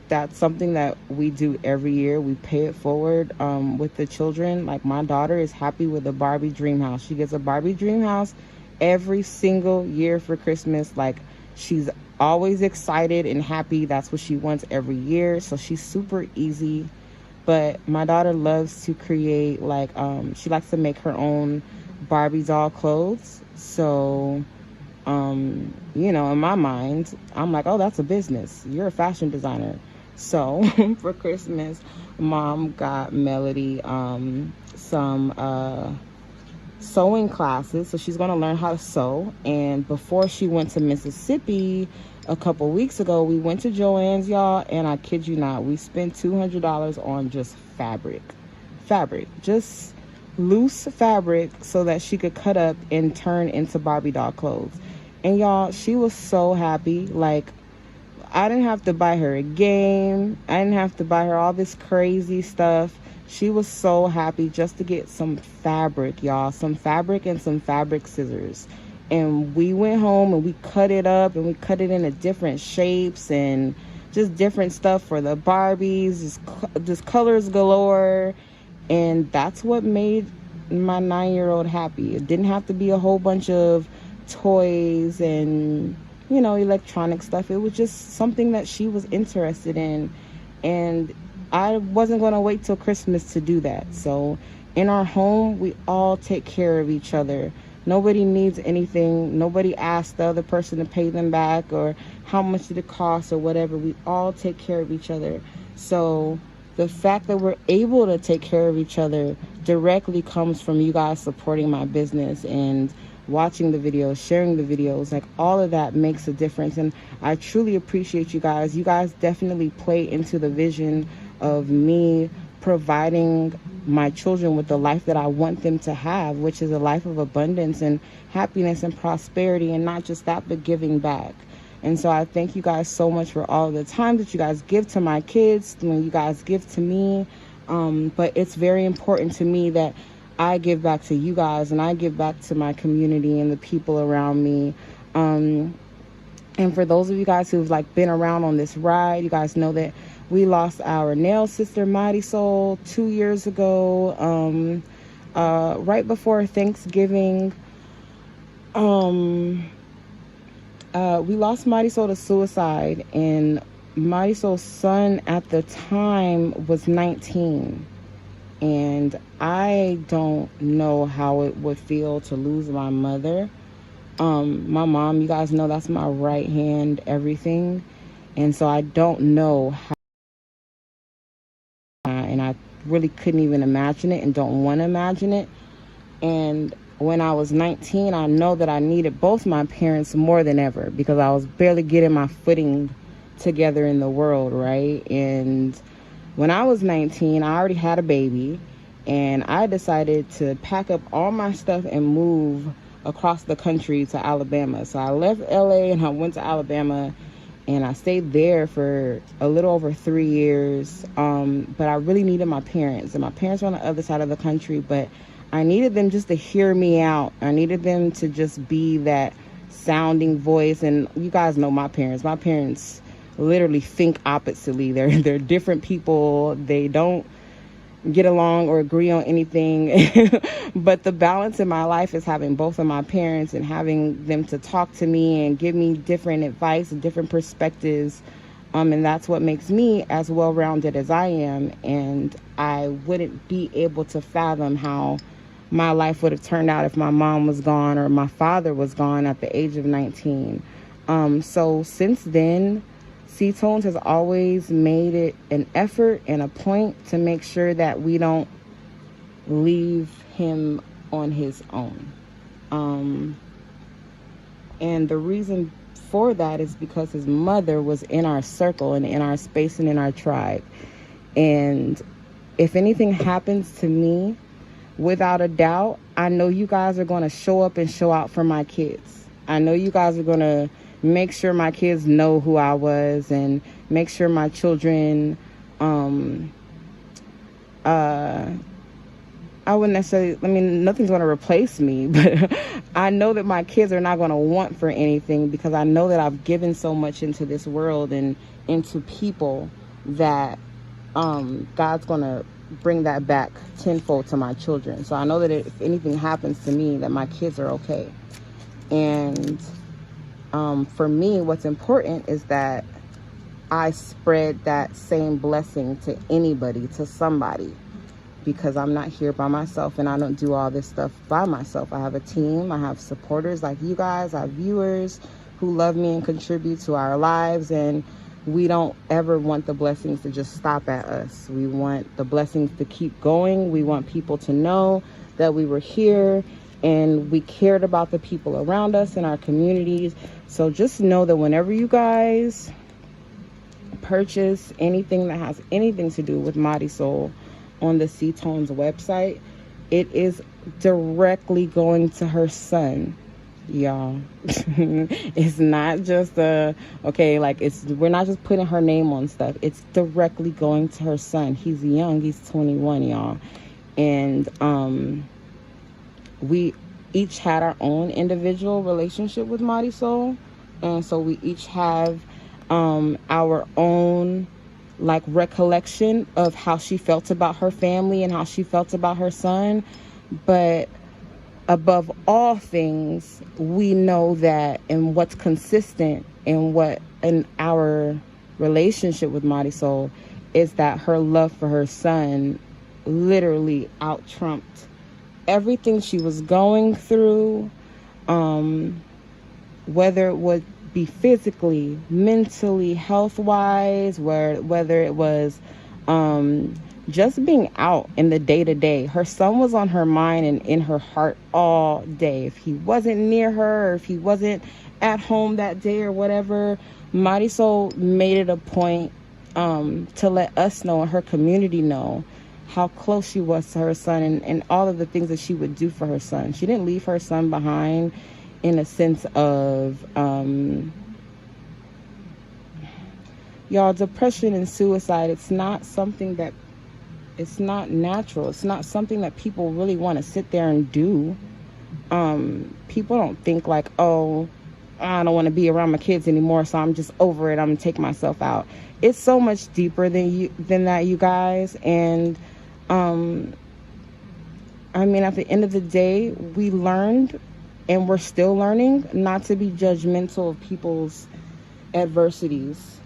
That's something that we do every year. We pay it forward with the children. Like, my daughter is happy with a Barbie dream house. She gets a Barbie dream house every single year for Christmas. Like, she's always excited and happy. That's what she wants every year. So she's super easy. But my daughter loves to create, like, she likes to make her own Barbie doll clothes. So, you know, in my mind, I'm like, oh, that's a business. You're a fashion designer. So for Christmas, Mom got Melody some sewing classes. So she's going to learn how to sew. And before she went to Mississippi, a couple weeks ago, we went to Joann's, y'all, and I kid you not, we spent $200 on just fabric, just loose fabric, so that she could cut up and turn into Barbie doll clothes. And y'all, she was so happy. Like, I didn't have to buy her a game, I didn't have to buy her all this crazy stuff. She was so happy just to get some fabric, y'all, some fabric and some fabric scissors. And we went home and we cut it up, and we cut it into different shapes and just different stuff for the Barbies, just colors galore. And that's what made my 9-year-old happy. It didn't have to be a whole bunch of toys and, you know, electronic stuff. It was just something that she was interested in. And I wasn't going to wait till Christmas to do that. So in our home, we all take care of each other. Nobody needs anything. Nobody asks the other person to pay them back or how much did it cost or whatever. We all take care of each other. So the fact that we're able to take care of each other directly comes from you guys supporting my business and watching the videos, sharing the videos. Like, all of that makes a difference. And I truly appreciate you guys. You guys definitely play into the vision of me providing my children with the life that I want them to have, which is a life of abundance and happiness and prosperity, and not just that, but giving back. And so I thank you guys so much for all the time that you guys give to my kids, when you guys give to me. But it's very important to me that I give back to you guys, and I give back to my community and the people around me. And for those of you guys who've like been around on this ride, you guys know that we lost our nail sister, Mighty Soul, 2 years ago, right before Thanksgiving. We lost Mighty Soul to suicide, and Mighty Soul's son at the time was 19. And I don't know how it would feel to lose my mother. My mom, you guys know, that's my right hand, everything. And so I don't know how, and I really couldn't even imagine it and don't want to imagine it. And when I was 19, I know that I needed both my parents more than ever, because I was barely getting my footing together in the world, right? And when I was 19, I already had a baby, and I decided to pack up all my stuff and move across the country to Alabama. So I left LA and I went to Alabama, and I stayed there for a little over 3 years. But I really needed my parents, and my parents were on the other side of the country, but I needed them just to hear me out. I needed them to just be that sounding voice. And you guys know my parents. My parents literally think oppositely. They're different people. They don't get along or agree on anything. But the balance in my life is having both of my parents and having them to talk to me and give me different advice and different perspectives. And that's what makes me as well-rounded as I am. And I wouldn't be able to fathom how my life would have turned out if my mom was gone or my father was gone at the age of 19. So since then, C-Tones has always made it an effort and a point to make sure that we don't leave him on his own. And the reason for that is because his mother was in our circle and in our space and in our tribe. And if anything happens to me, without a doubt, I know you guys are going to show up and show out for my kids. I know you guys are going to make sure my kids know who I was, and make sure my children, I wouldn't necessarily, nothing's going to replace me, but I know that my kids are not going to want for anything, because I know that I've given so much into this world and into people that God's going to bring that back tenfold to my children. So I know that if anything happens to me, that my kids are okay. And for me, what's important is that I spread that same blessing to anybody, to somebody, because I'm not here by myself, and I don't do all this stuff by myself. I have a team. I have supporters like you guys. I have viewers who love me and contribute to our lives, and we don't ever want the blessings to just stop at us. We want the blessings to keep going. We want people to know that we were here and we cared about the people around us in our communities. So just know that whenever you guys purchase anything that has anything to do with Marisol on the Cetones website, it is directly going to her son, y'all. It's not just we're not just putting her name on stuff. It's directly going to her son. He's young, he's 21, y'all. And we each had our own individual relationship with Marisol, and so we each have our own recollection of how she felt about her family and how she felt about her son. But above all things, we know that, and what's consistent in our relationship with Marisol is that her love for her son literally out-trumped everything she was going through, whether it would be physically, mentally, health-wise, whether it was just being out in the day-to-day. Her son was on her mind and in her heart all day. If he wasn't near her, or if he wasn't at home that day or whatever, Marisol made it a point to let us know and her community know how close she was to her son, and all of the things that she would do for her son. She didn't leave her son behind in a sense of, y'all, depression and suicide, it's not natural. It's not something that people really want to sit there and do. People don't think like, oh, I don't want to be around my kids anymore, so I'm just over it, I'm gonna take myself out. It's so much deeper than that, you guys. And at the end of the day, we learned, and we're still learning, not to be judgmental of people's adversities.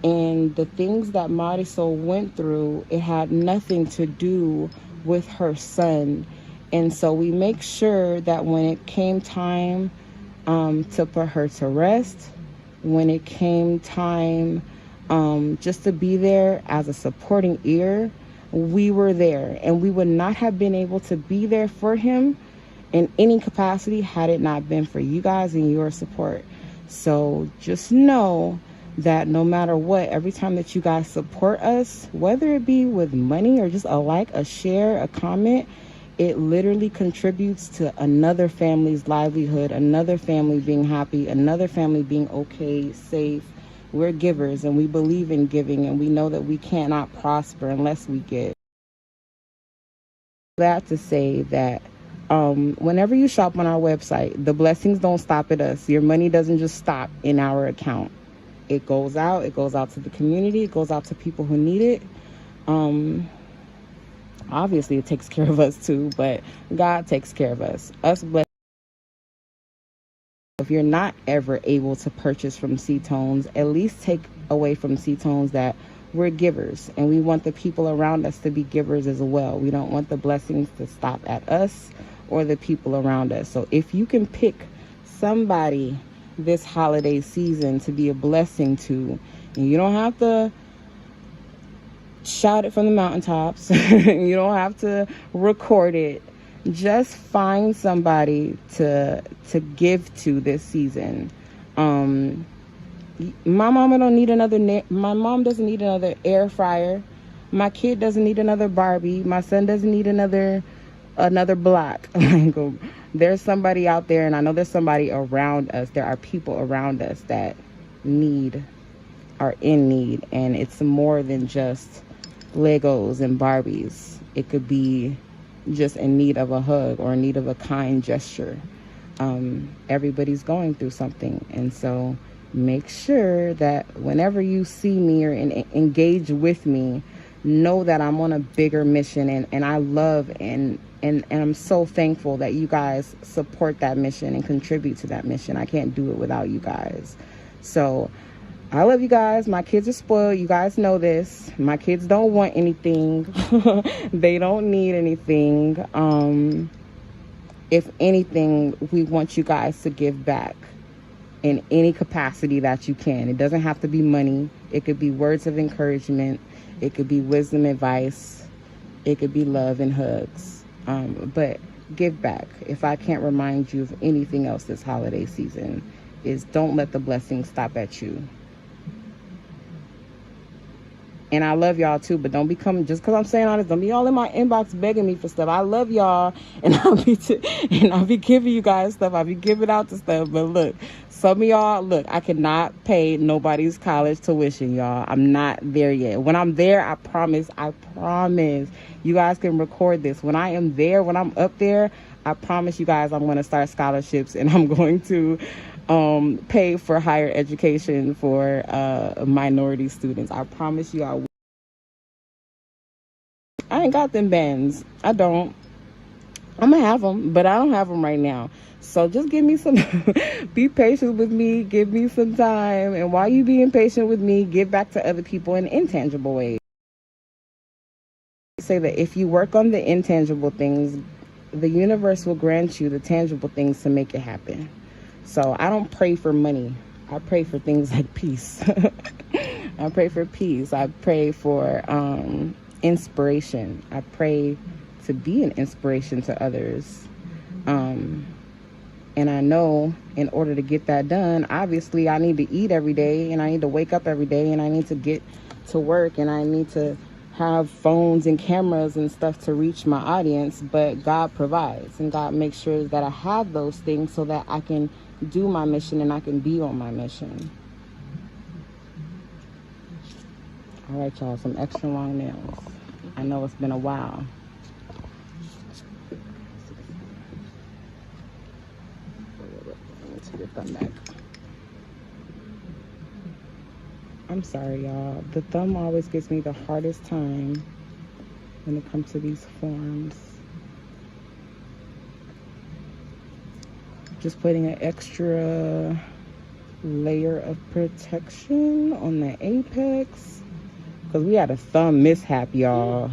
And the things that Marisol went through, it had nothing to do with her son. And so we make sure that when it came time to put her to rest, when it came time just to be there as a supporting ear, we were there. And we would not have been able to be there for him in any capacity had it not been for you guys and your support. So just know that no matter what, every time that you guys support us, whether it be with money or just a like, a share, a comment, it literally contributes to another family's livelihood, another family being happy, another family being okay, safe. We're givers, and we believe in giving, and we know that we cannot prosper unless we give. That to say that whenever you shop on our website, the blessings don't stop at us. Your money doesn't just stop in our account. It goes out to the community, it goes out to people who need it. Obviously it takes care of us too, but God takes care of us. If you're not ever able to purchase from Cetones, at least take away from Cetones that we're givers, and we want the people around us to be givers as well. We don't want the blessings to stop at us or the people around us. So if you can pick somebody this holiday season to be a blessing to, and you don't have to shout it from the mountaintops, you don't have to record it, just find somebody to give to this season. My mom doesn't need another air fryer. My kid doesn't need another Barbie. My son doesn't need another block. There's somebody out there, and I know there's somebody around us. There are people around us that are in need, and it's more than just Legos and Barbies. It could be just in need of a hug or in need of a kind gesture. Everybody's going through something, and so make sure that whenever you see me or engage with me, know that I'm on a bigger mission, and I love and I'm so thankful that you guys support that mission and contribute to that mission. I can't do it without you guys. So I love you guys. My kids are spoiled. You guys know this. My kids don't want anything. They don't need anything. If anything, we want you guys to give back in any capacity that you can. It doesn't have to be money. It could be words of encouragement. It could be wisdom, advice. It could be love and hugs. But give back. If I can't remind you of anything else this holiday season, is don't let the blessings stop at you. And I love y'all too, but don't become, just because I'm saying all this, don't be all in my inbox begging me for stuff. I love y'all, and I'll be giving you guys stuff. I'll be giving out the stuff. But look, some of y'all, look, I cannot pay nobody's college tuition, y'all. I'm not there yet. When I'm there, I promise, you guys can record this. When I am there, when I'm up there, I promise you guys I'm going to start scholarships, and I'm going to pay for higher education for minority students. I promise you I will. I ain't got them bands. I don't. I'm gonna have them, but I don't have them right now. So just give me some, be patient with me, give me some time. And while you being patient with me, give back to other people in intangible ways. Say that if you work on the intangible things, the universe will grant you the tangible things to make it happen. So I don't pray for money. I pray for things like peace. I pray for peace. I pray for inspiration. I pray to be an inspiration to others. And I know in order to get that done, obviously I need to eat every day, and I need to wake up every day, and I need to get to work, and I need to have phones and cameras and stuff to reach my audience. But God provides, and God makes sure that I have those things so that I can do my mission and I can be on my mission. All right, y'all, some extra long nails. I know it's been a while. Let me get thumb back. I'm sorry, y'all. The thumb always gives me the hardest time when it comes to these forms. Just putting an extra layer of protection on the apex, because we had a thumb mishap, y'all.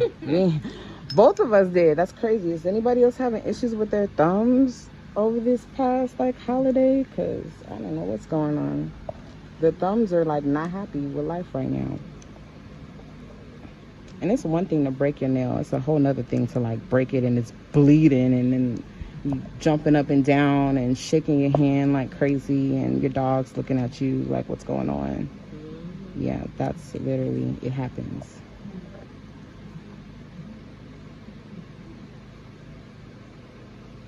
Both of us did. That's crazy. Is anybody else having issues with their thumbs over this past like holiday? Because I don't know what's going on. The thumbs are like not happy with life right now. And it's one thing to break your nail, it's a whole nother thing to like break it and it's bleeding, and then you jumping up and down and shaking your hand like crazy, and your dog's looking at you like, what's going on? Yeah, that's literally, it happens.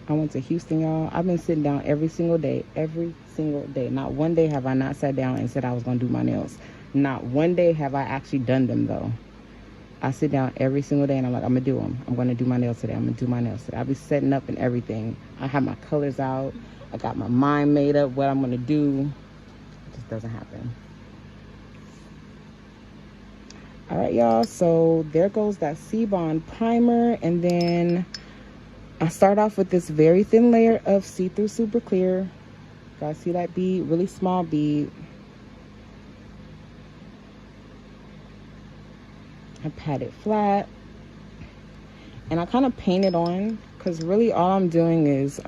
I went to Houston, y'all. I've been sitting down every single day. Not one day have I not sat down and said I was going to do my nails. Not one day have I actually done them, though. I sit down every single day and I'm like, I'm going to do them. I'm going to do my nails today. I'm going to do my nails today. I'll be setting up and everything. I have my colors out. I got my mind made up what I'm going to do. It just doesn't happen. All right, y'all. So there goes that C-Bond primer. And then I start off with this very thin layer of see-through super clear. Guys, see that bead? Really small bead. I pat it flat. And I kind of paint it on, because really all I'm doing is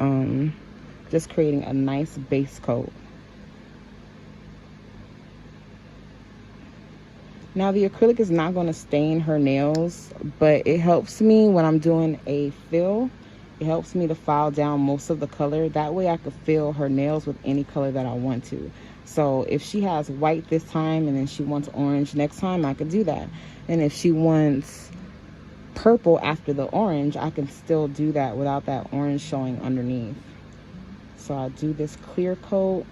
just creating a nice base coat. Now the acrylic is not going to stain her nails, but it helps me when I'm doing a fill. It helps me to file down most of the color. That way I could fill her nails with any color that I want to. So if she has white this time and then she wants orange next time, I could do that. And if she wants purple after the orange, I can still do that without that orange showing underneath. So I do this clear coat,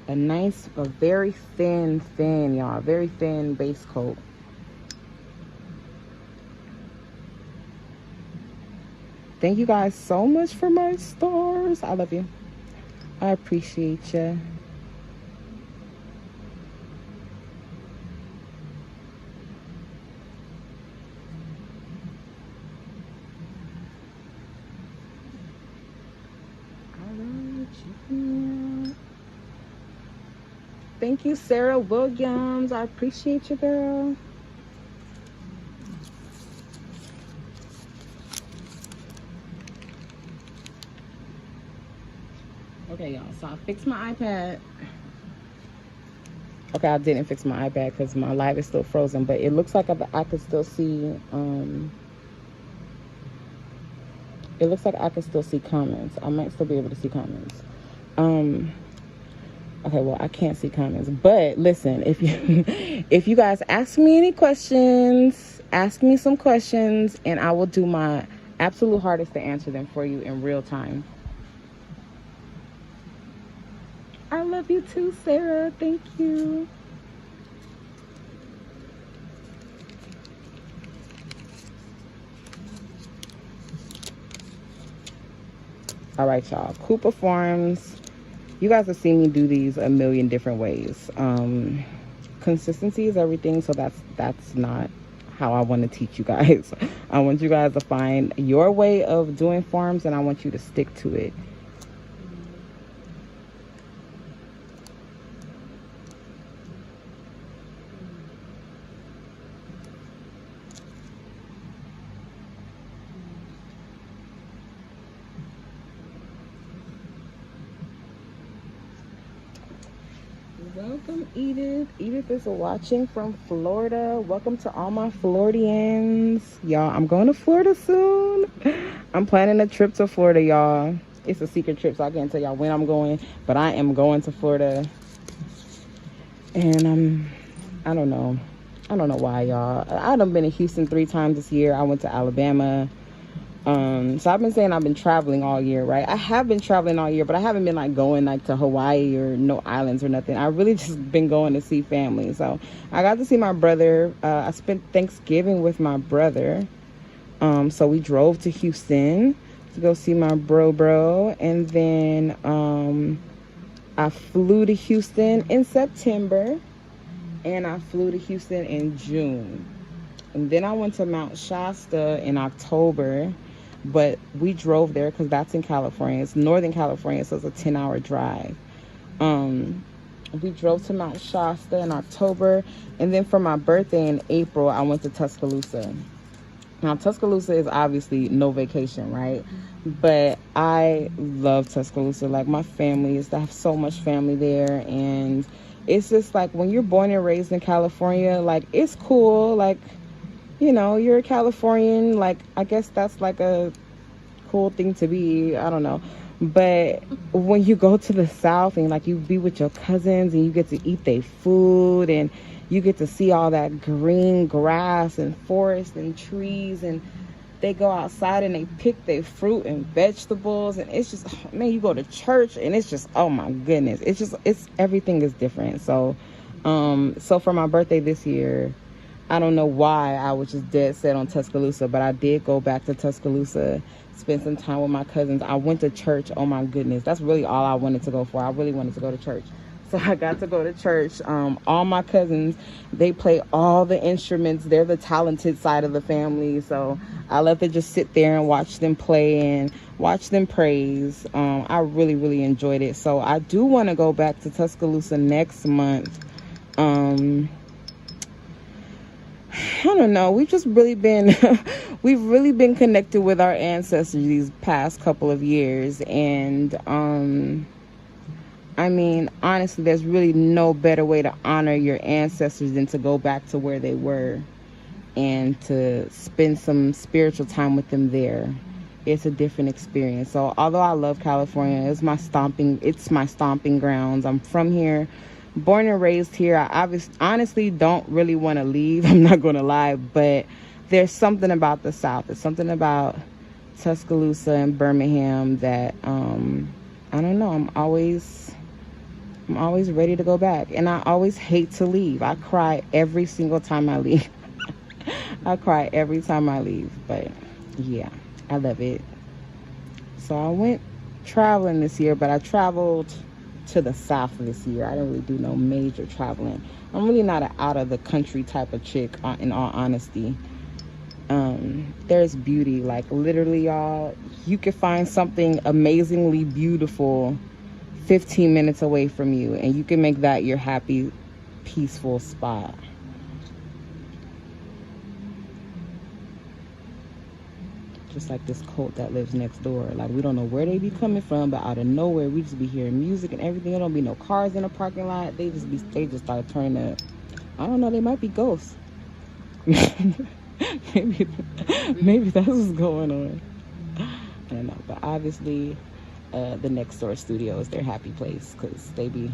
a very thin, y'all, very thin base coat. Thank you guys so much for my stars. I love you. I appreciate you. Thank you, Sarah Williams. I appreciate you, girl. Okay, y'all, so I fixed my iPad. Okay, I didn't fix my iPad because my live is still frozen, but it looks like I could still see, comments. I might still be able to see comments. Okay, well, I can't see comments, but listen, if you if you guys ask me any questions, ask me some questions, and I will do my absolute hardest to answer them for you in real time. I love you too, Sarah. Thank you. All right, y'all. Cooper Farms. You guys have seen me do these a million different ways. Consistency is everything, so that's not how I want to teach you guys. I want you guys to find your way of doing farms, and I want you to stick to it. Welcome, Edith. Edith is watching from Florida. Welcome to all my Floridians. Y'all, I'm going to Florida soon. I'm planning a trip to Florida, y'all. It's a secret trip, so I can't tell y'all when I'm going, but I am going to Florida. And I don't know why, y'all. I done been in Houston 3 times this year. I went to Alabama. So I've been saying I've been traveling all year, right? I have been traveling all year, but I haven't been like going like to Hawaii or no islands or nothing. I really just been going to see family. So I got to see my brother. I spent Thanksgiving with my brother. So we drove to Houston to go see my bro. And then I flew to Houston in September, and I flew to Houston in June. And then I went to Mount Shasta in October, but we drove there because that's in California. It's Northern California, so it's a 10-hour drive. We drove to Mount Shasta in October, and then for my birthday in April, I went to Tuscaloosa. Now, Tuscaloosa is obviously no vacation, right? But I love Tuscaloosa. Like, my family I have so much family there, and it's just like when you're born and raised in California, like, it's cool. Like, you know, you're a Californian. Like, I guess that's like a cool thing to be. I don't know. But when you go to the South and like you be with your cousins and you get to eat their food and you get to see all that green grass and forest and trees, and they go outside and they pick their fruit and vegetables, and it's just, man, you go to church and it's just, oh my goodness, it's everything is different. So so for my birthday this year, I don't know why I was just dead set on Tuscaloosa, but I did go back to Tuscaloosa, spend some time with my cousins. I went to church. Oh my goodness, that's really all I wanted to go for. I really wanted to go to church. So I got to go to church. All my cousins, they play all the instruments. They're the talented side of the family. So I love to just sit there and watch them play and watch them praise. I really, really enjoyed it. So I do want to go back to Tuscaloosa next month. I don't know. We've just really been, we've really been connected with our ancestors these past couple of years. And, I mean, honestly, there's really no better way to honor your ancestors than to go back to where they were and to spend some spiritual time with them there. It's a different experience. So although I love California, it's my stomping grounds. I'm from here, born and raised here. I honestly don't really want to leave. I'm not going to lie, but there's something about the South. There's something about Tuscaloosa and Birmingham that, I don't know. I'm always ready to go back, and I always hate to leave. I cry every single time I leave. I cry every time I leave, but yeah, I love it. So I went traveling this year, but I traveled to the South this year. I didn't really do no major traveling. I'm really not an out of the country type of chick, in all honesty. There's beauty, like literally, y'all, you could find something amazingly beautiful 15 minutes away from you, and you can make that your happy, peaceful spot. Just like this cult that lives next door. Like, we don't know where they be coming from, but out of nowhere, we just be hearing music and everything. There don't be no cars in the parking lot. They just start turning up. I don't know, they might be ghosts. maybe that's what's going on. I don't know, but obviously the next door studio is their happy place, because they be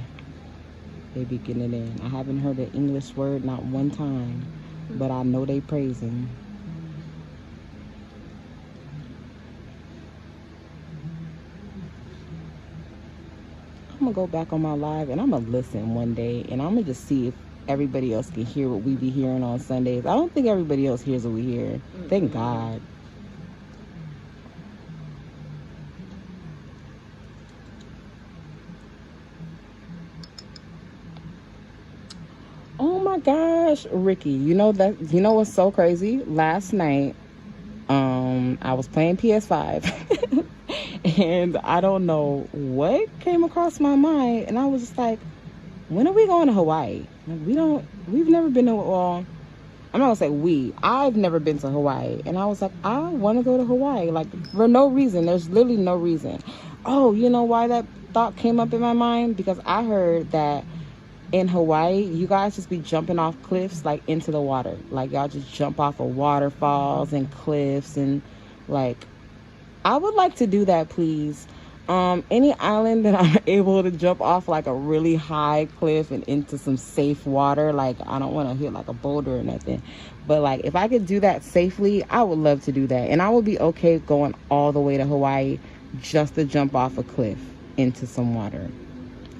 They be getting it in. I haven't heard an English word not one time, but I know they praising. I'm gonna go back on my live and I'm gonna listen one day, and I'm gonna just see if everybody else can hear what we be hearing on Sundays. I don't think everybody else hears what we hear. Thank God. Oh my gosh, Ricky, you know what's so crazy? Last night, I was playing PS5 and I don't know what came across my mind, and I was just like, when are we going to Hawaii? Like, we've never been to, well, I'm not gonna say I've never been to Hawaii, and I was like, I want to go to Hawaii, like, for no reason. There's literally no reason. Oh, you know why that thought came up in my mind? Because I heard that in Hawaii, you guys just be jumping off cliffs, like, into the water. Like, y'all just jump off of waterfalls and cliffs, and, like, I would like to do that, please. Any island that I'm able to jump off, like, a really high cliff and into some safe water. Like, I don't want to hit, like, a boulder or nothing. But, like, if I could do that safely, I would love to do that. And I would be okay going all the way to Hawaii just to jump off a cliff into some water.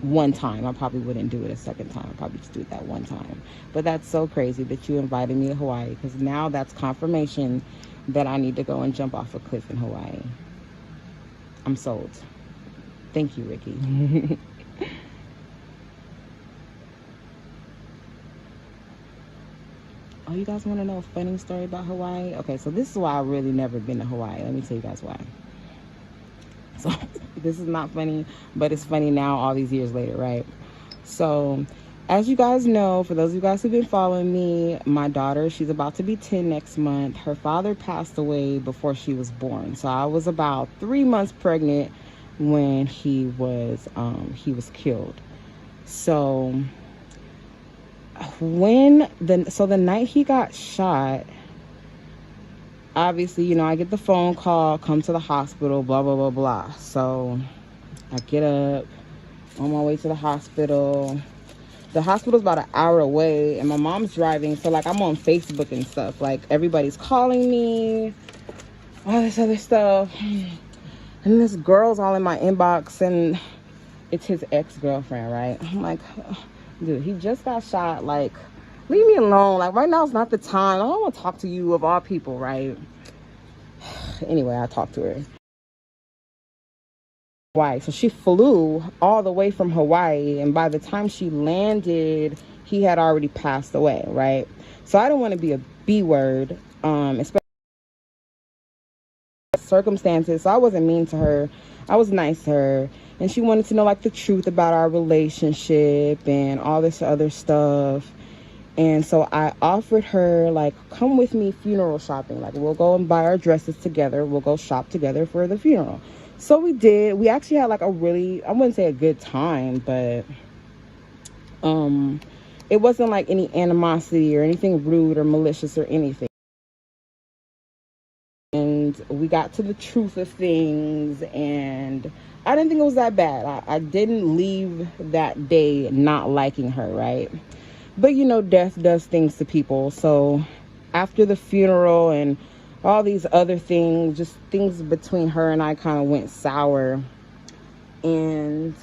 One time. I probably wouldn't do it a second time. I'd probably just do it that one time. But that's so crazy that you invited me to Hawaii, because now that's confirmation that I need to go and jump off a cliff in Hawaii. I'm sold. Thank you, Ricky. Oh, you guys want to know a funny story about Hawaii? Okay, so this is why I've really never been to Hawaii. Let me tell you guys why. So this is not funny, but it's funny now all these years later, right? So as you guys know, for those of you guys who've been following me, my daughter, she's about to be 10 next month. Her father passed away before she was born. So I was about 3 months pregnant when he was killed. So the night he got shot, obviously, you know, I get the phone call, come to the hospital, blah, blah, blah, blah. So I get up, on my way to the hospital. The hospital's about an hour away, and my mom's driving. So, like, I'm on Facebook and stuff. Like, everybody's calling me, all this other stuff. And this girl's all in my inbox, and it's his ex-girlfriend, right? I'm like, dude, he just got shot. Like, leave me alone. Like, right now is not the time. I don't want to talk to you of all people, right? Anyway, I talked to her. Hawaii. So she flew all the way from Hawaii, and by the time she landed, he had already passed away, right? So I don't want to be a B word, especially circumstances. So I wasn't mean to her. I was nice to her, and she wanted to know, like, the truth about our relationship and all this other stuff. And so I offered her, like, come with me funeral shopping. Like, we'll go and buy our dresses together. We'll go shop together for the funeral. So we did. We actually had, like, a really, I wouldn't say a good time, but it wasn't like any animosity or anything rude or malicious or anything. And we got to the truth of things, and I didn't think it was that bad. I didn't leave that day not liking her, right? But, you know, death does things to people. So after the funeral and all these other things, just things between her and I kind of went sour. And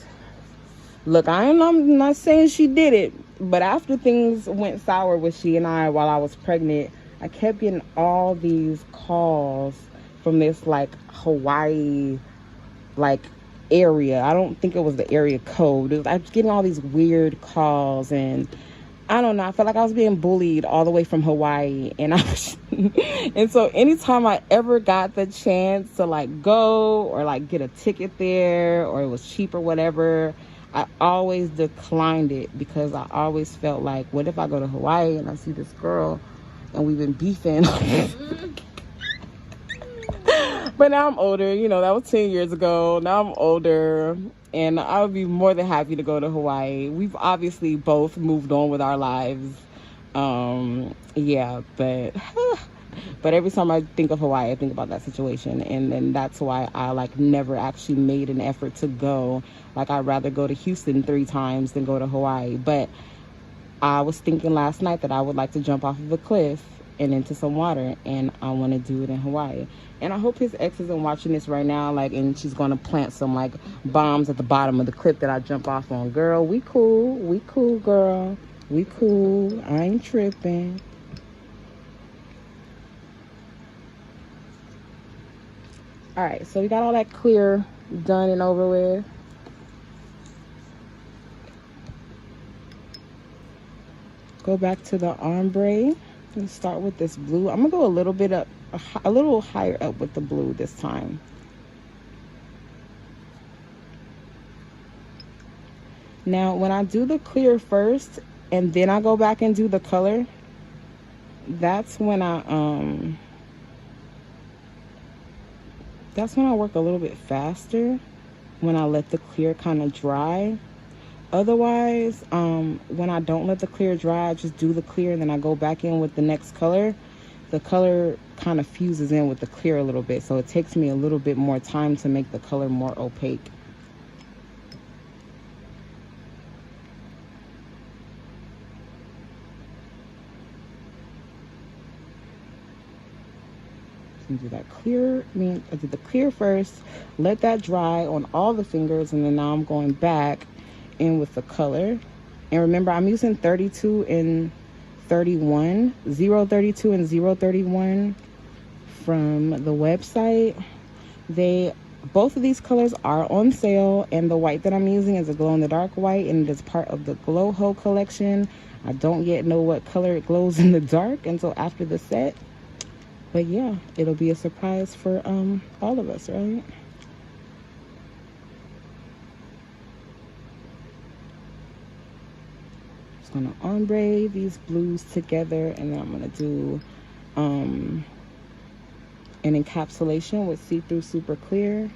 look, I'm not saying she did it, but after things went sour with she and I while I was pregnant, I kept getting all these calls from this, like, Hawaii, like, area. I don't think it was the area code. I was getting all these weird calls, and I don't know. I felt like I was being bullied all the way from Hawaii, and and so anytime I ever got the chance to, like, go or, like, get a ticket there, or it was cheap or whatever, I always declined it, because I always felt like, what if I go to Hawaii and I see this girl and we've been beefing? But now I'm older. You know, that was 10 years ago. Now I'm older, and I would be more than happy to go to Hawaii. We've obviously both moved on with our lives. Yeah, but But every time I think of Hawaii, I think about that situation. And then that's why I like never actually made an effort to go. Like, I'd rather go to Houston 3 times than go to Hawaii. But I was thinking last night that I would like to jump off of a cliff and into some water, and I want to do it in Hawaii. And I hope his ex isn't watching this right now, like, and she's going to plant some, like, bombs at the bottom of the cliff that I jump off on. Girl, we cool, girl. We cool. I ain't tripping. All right, so we got all that clear done and over with. Go back to the ombre and start with this blue. I'm gonna go a little bit up, a little higher up with the blue this time. Now, when I do the clear first and then I go back and do the color, that's when I work a little bit faster, when I let the clear kind of dry. Otherwise, when I don't let the clear dry, I just do the clear and then I go back in with the next color. The color kind of fuses in with the clear a little bit, so it takes me a little bit more time to make the color more opaque. Do that clear. I did the clear first, let that dry on all the fingers, and then now I'm going back in with the color. And remember, I'm using 32 and 31, 032 and 031 from the website. Both of these colors are on sale, and the white that I'm using is a glow-in-the-dark white, and it is part of the Glow Ho collection. I don't yet know what color it glows in the dark until after the set. But yeah, it'll be a surprise for all of us, right? Just gonna ombre these blues together, and then I'm gonna do an encapsulation with see-through super clear,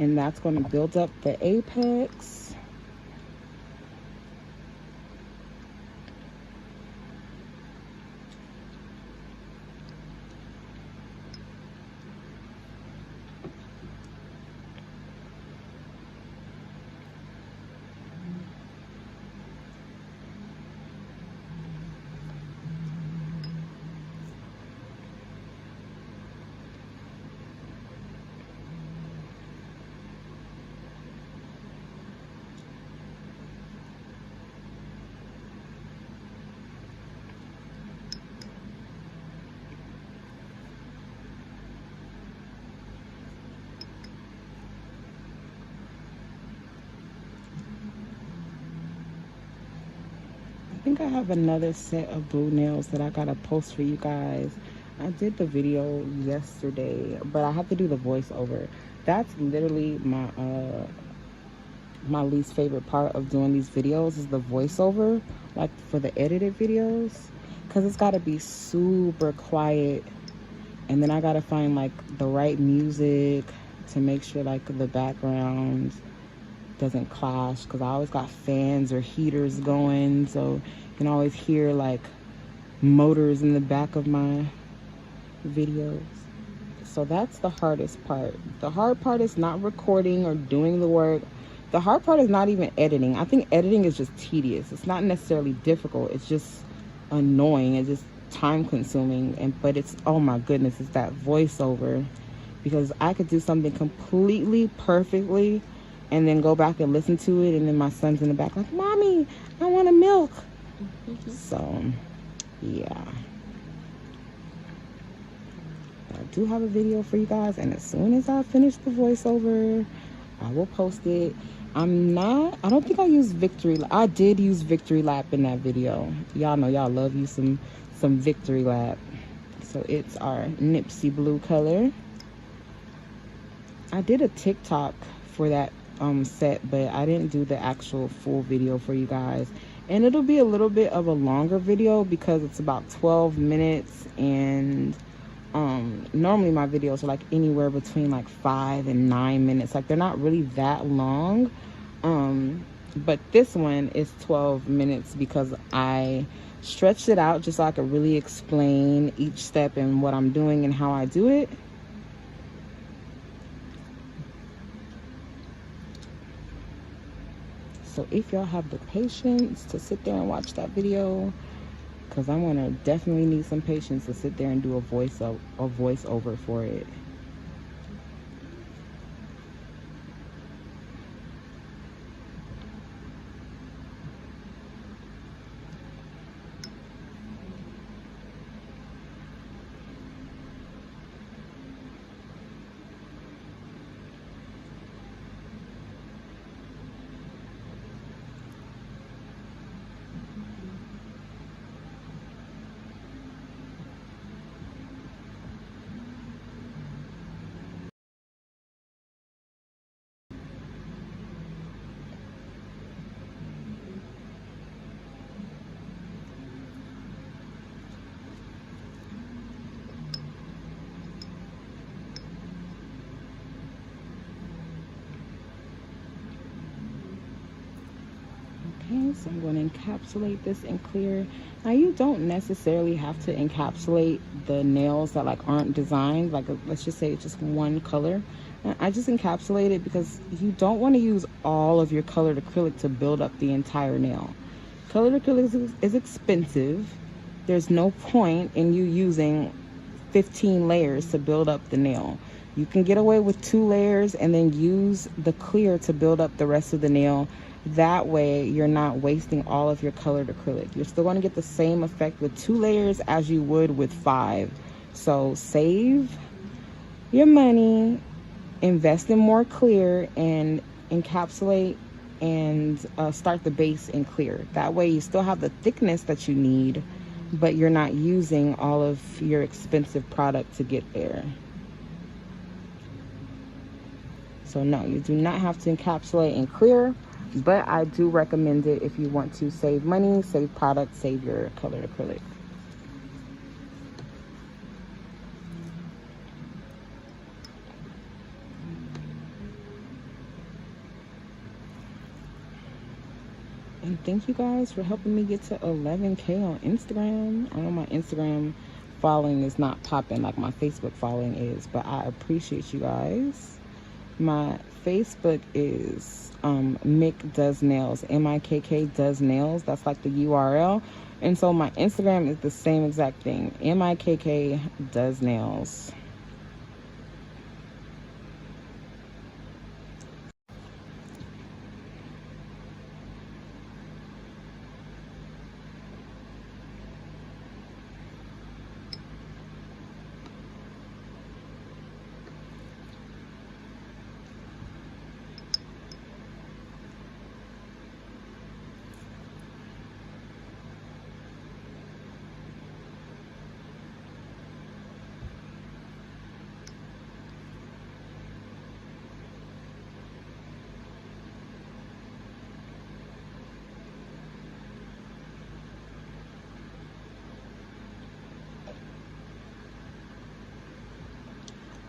and that's gonna build up the apex. I think I have another set of blue nails that I gotta post for you guys. I did the video yesterday, but I have to do the voiceover. That's literally my my least favorite part of doing these videos, is the voiceover, like for the edited videos, because it's got to be super quiet, and then I gotta find like the right music to make sure like the background doesn't clash, because I always got fans or heaters going, so you can always hear like motors in the back of my videos. So that's the hardest part. The hard part is not recording or doing the work. The hard part is not even editing. I think editing is just tedious. It's not necessarily difficult. It's just annoying. It's just time consuming. But it's, oh my goodness, it's that voiceover. Because I could do something completely perfectly and then go back and listen to it, and then my son's in the back like, Mommy, I want a milk. So, yeah. I do have a video for you guys, and as soon as I finish the voiceover, I will post it. I don't think I used Victory. I did use Victory Lap in that video. Y'all know y'all love you some Victory Lap. So it's our Nipsey blue color. I did a TikTok for that set, but I didn't do the actual full video for you guys, and it'll be a little bit of a longer video because it's about 12 minutes, and normally my videos are like anywhere between like 5 and 9 minutes. Like, they're not really that long, But this one is 12 minutes because I stretched it out just so I could really explain each step and what I'm doing and how I do it. So if y'all have the patience to sit there and watch that video, because I'm going to definitely need some patience to sit there and do a voiceover for it. Okay, so I'm going to encapsulate this in clear. Now you don't necessarily have to encapsulate the nails that like aren't designed, like let's just say it's just one color. I just encapsulate it because you don't want to use all of your colored acrylic to build up the entire nail. Colored acrylic is expensive. There's no point in you using 15 layers to build up the nail. You can get away with 2 layers and then use the clear to build up the rest of the nail. That way you're not wasting all of your colored acrylic. You're still going to get the same effect with 2 layers as you would with 5. So save your money, invest in more clear, and encapsulate and start the base in clear. That way you still have the thickness that you need, but you're not using all of your expensive product to get there. So no, you do not have to encapsulate in clear, but I do recommend it if you want to save money, save product, save your colored acrylic. And thank you guys for helping me get to 11K on Instagram. I know my Instagram following is not popping like my Facebook following is, but I appreciate you guys. My Facebook is Mick Does Nails, MIKK Does Nails. That's like the URL. And so my Instagram is the same exact thing, MIKK Does Nails.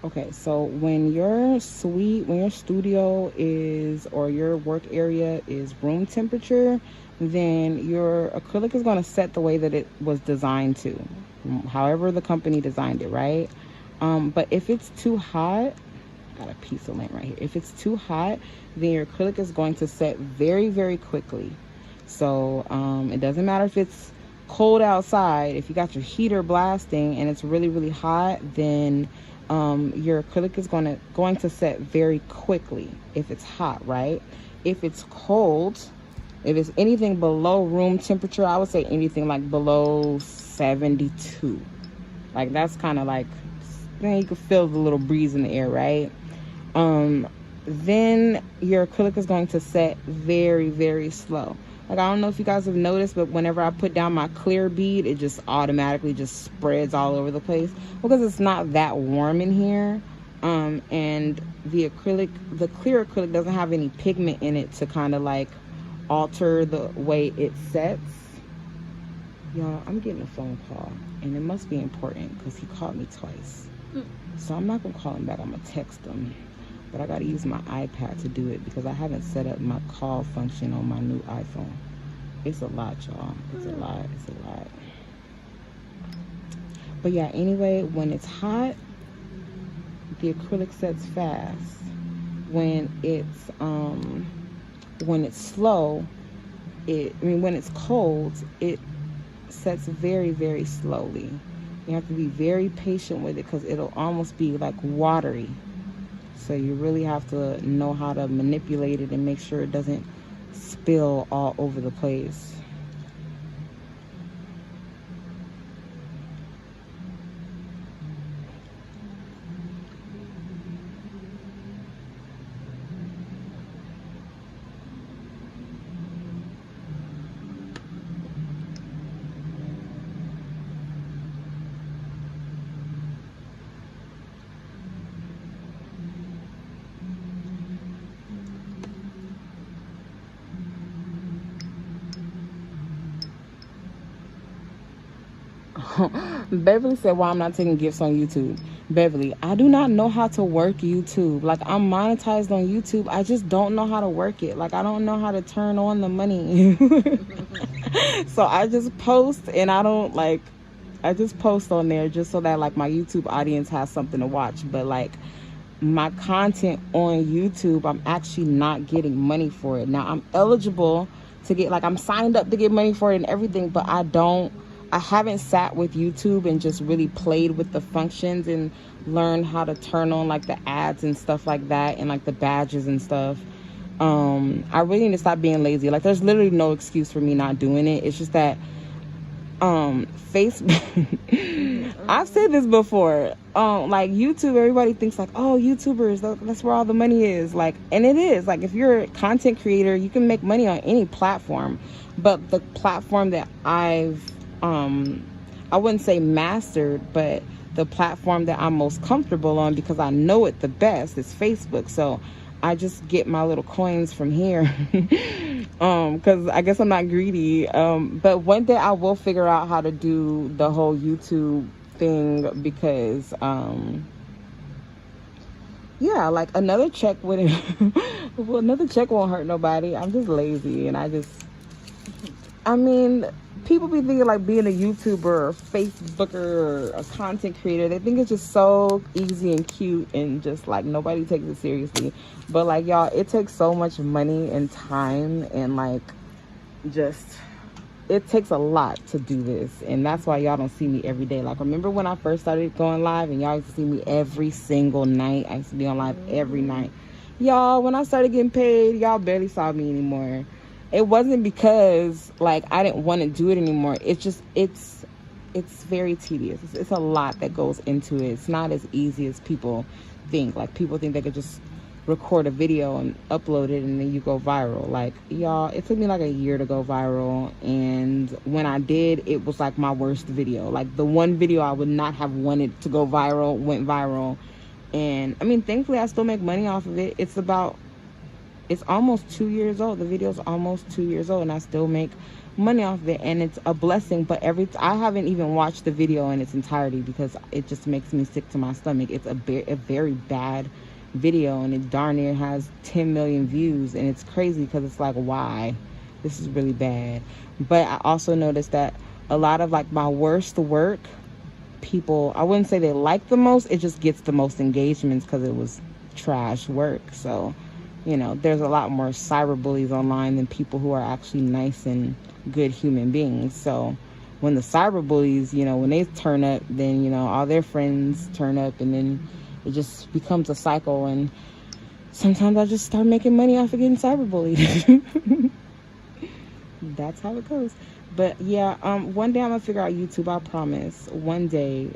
Okay, so when your studio is, or your work area is room temperature, then your acrylic is going to set the way that it was designed to, however the company designed it, right? But if it's too hot, got a piece of lint right here. If it's too hot, then your acrylic is going to set very, very quickly. So it doesn't matter if it's cold outside. If you got your heater blasting and it's really, really hot, then your acrylic is going to set very quickly if it's hot, right? If it's cold, if it's anything below room temperature, I would say anything like below 72. Like that's kind of like, you can feel the little breeze in the air, right? Then your acrylic is going to set very, very slow. Like, I don't know if you guys have noticed, but whenever I put down my clear bead, it just automatically just spreads all over the place because it's not that warm in here. And the clear acrylic doesn't have any pigment in it to kind of like alter the way it sets. Y'all, I'm getting a phone call and it must be important because he called me twice. So I'm not gonna call him back, I'm gonna text him. but I gotta use my iPad to do it because I haven't set up my call function on my new iPhone. It's a lot, y'all. It's a lot. But yeah, anyway, when it's hot, the acrylic sets fast. When it's slow, when it's cold, it sets very, very slowly. You have to be very patient with it because it'll almost be like watery. So you really have to know how to manipulate it and make sure it doesn't spill all over the place. Beverly said, "Why I'm not taking gifts on YouTube?" Beverly, I do not know how to work YouTube. Like, I'm monetized on YouTube. I just don't know how to work it. Like, I don't know how to turn on the money. So I just post, and I just post on there just so that like my YouTube audience has something to watch. But like my content on YouTube, I'm actually not getting money for it. Now I'm eligible to get, like, I'm signed up to get money for it and everything, but I haven't sat with YouTube and just really played with the functions and learned how to turn on like the ads and stuff like that and like the badges and stuff. I really need to stop being lazy. Like, there's literally no excuse for me not doing it. It's just that Facebook I've said this before, like YouTube, everybody thinks like, oh, YouTubers, that's where all the money is. Like, and it is. Like, if you're a content creator, you can make money on any platform, but the platform that I wouldn't say mastered, but the platform that I'm most comfortable on because I know it the best is Facebook. So I just get my little coins from here. Because I guess I'm not greedy. But one day I will figure out how to do the whole YouTube thing because, yeah, like another check wouldn't, well, another check won't hurt nobody. I'm just lazy, and people be thinking like being a YouTuber or Facebooker or a content creator, they think it's just so easy and cute and just like nobody takes it seriously. But like, y'all, it takes so much money and time and like it takes a lot to do this, and that's why y'all don't see me every day. Like, remember when I first started going live and y'all used to see me every single night? I used to be on live every night. Y'all, when I started getting paid, y'all barely saw me anymore. It wasn't because like I didn't want to do it anymore. It's just it's very tedious. It's a lot that goes into it. It's not as easy as people think. Like, people think they could just record a video and upload it and then you go viral. Like, y'all, it took me like a year to go viral, and when I did, it was like my worst video. Like, the one video I would not have wanted to go viral went viral, and thankfully I still make money off of it. It's almost 2 years old. The video's almost 2 years old, and I still make money off of it, and it's a blessing. But I haven't even watched the video in its entirety because it just makes me sick to my stomach. It's a very bad video, and it darn near has 10 million views, and it's crazy because it's like, why? This is really bad. But I also noticed that a lot of like my worst work, people, I wouldn't say they like the most, it just gets the most engagements because it was trash work. So, there's a lot more cyberbullies online than people who are actually nice and good human beings. So when the cyberbullies, when they turn up, then, all their friends turn up, and then it just becomes a cycle. And sometimes I just start making money off of getting cyberbullied. That's how it goes. But yeah, one day I'm gonna figure out YouTube, I promise. One day,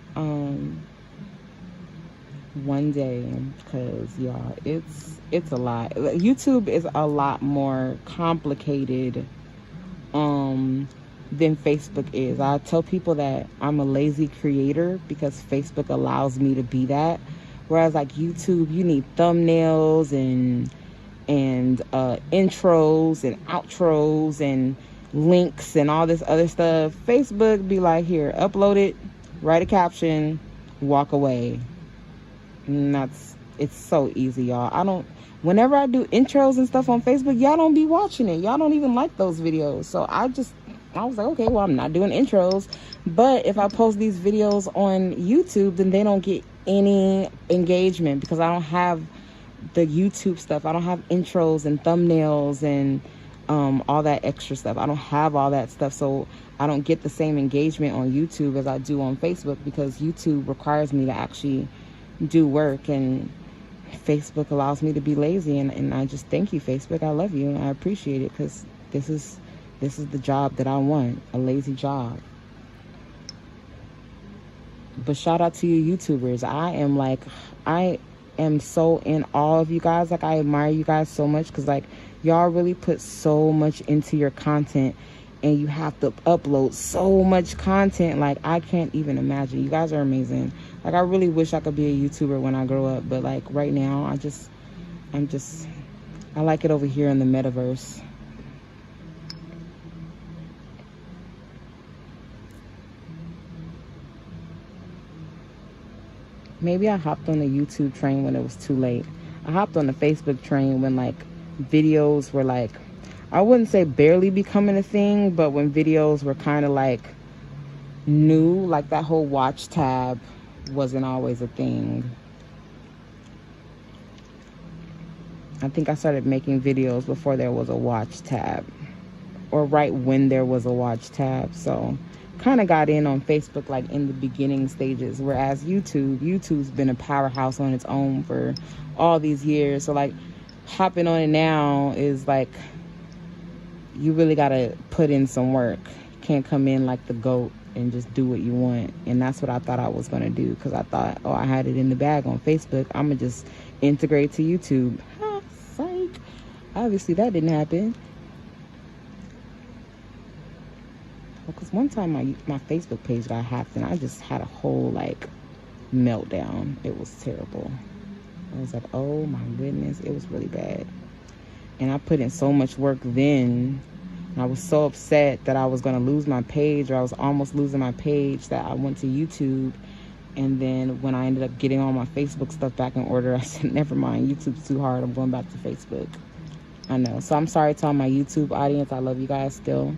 because y'all, it's a lot. YouTube is a lot more complicated than Facebook is. I tell people that I'm a lazy creator because Facebook allows me to be that, whereas like YouTube, you need thumbnails and intros and outros and links and all this other stuff. Facebook be like, here, upload it, write a caption, walk away. And that's It's so easy, y'all. Whenever I do intros and stuff on Facebook, y'all don't be watching it. Y'all don't even like those videos. So I was like, okay, well, I'm not doing intros. But if I post these videos on YouTube, then they don't get any engagement because I don't have the YouTube stuff. I don't have intros and thumbnails and all that extra stuff. I don't have all that stuff. So I don't get the same engagement on YouTube as I do on Facebook because YouTube requires me to actually do work, and Facebook allows me to be lazy. And I just thank you, Facebook. I love you. I appreciate it because this is the job that I want, a lazy job. But shout out to you YouTubers. I am so in awe of you guys. Like, I admire you guys so much because, like, y'all really put so much into your content, and you have to upload so much content. Like, I can't even imagine. You guys are amazing. Like, I really wish I could be a YouTuber when I grow up, but like right now, I like it over here in the metaverse. Maybe I hopped on the YouTube train when it was too late. I hopped on the Facebook train when, like, videos were, like, I wouldn't say barely becoming a thing, but when videos were kind of, like, new, like that whole watch tab wasn't always a thing. I think I started making videos before there was a watch tab, or right when there was a watch tab. So kind of got in on Facebook like in the beginning stages, whereas YouTube's been a powerhouse on its own for all these years. So like hopping on it now is like, you really gotta put in some work. You can't come in like the GOAT and just do what you want. And that's what I thought I was gonna do, because I thought, oh, I had it in the bag on Facebook, I'm gonna just integrate to YouTube. Psych. Obviously that didn't happen. Because one time my Facebook page got hacked and I just had a whole like meltdown. It was terrible. I was like, oh my goodness, it was really bad. And I put in so much work then, and I was so upset that I was going to lose my page, or I was almost losing my page, that I went to YouTube. And then when I ended up getting all my Facebook stuff back in order, I said, never mind, YouTube's too hard, I'm going back to Facebook. I know. So I'm sorry to all my YouTube audience. I love you guys still.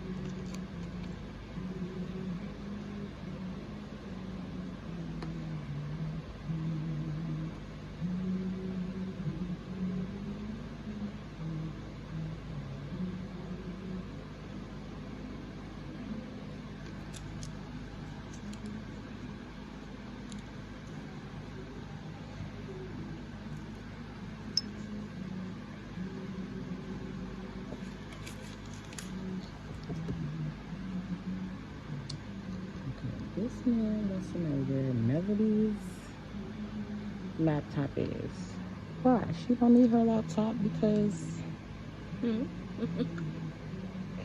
This man wants to know where Melody's laptop is. Why? She don't need her laptop because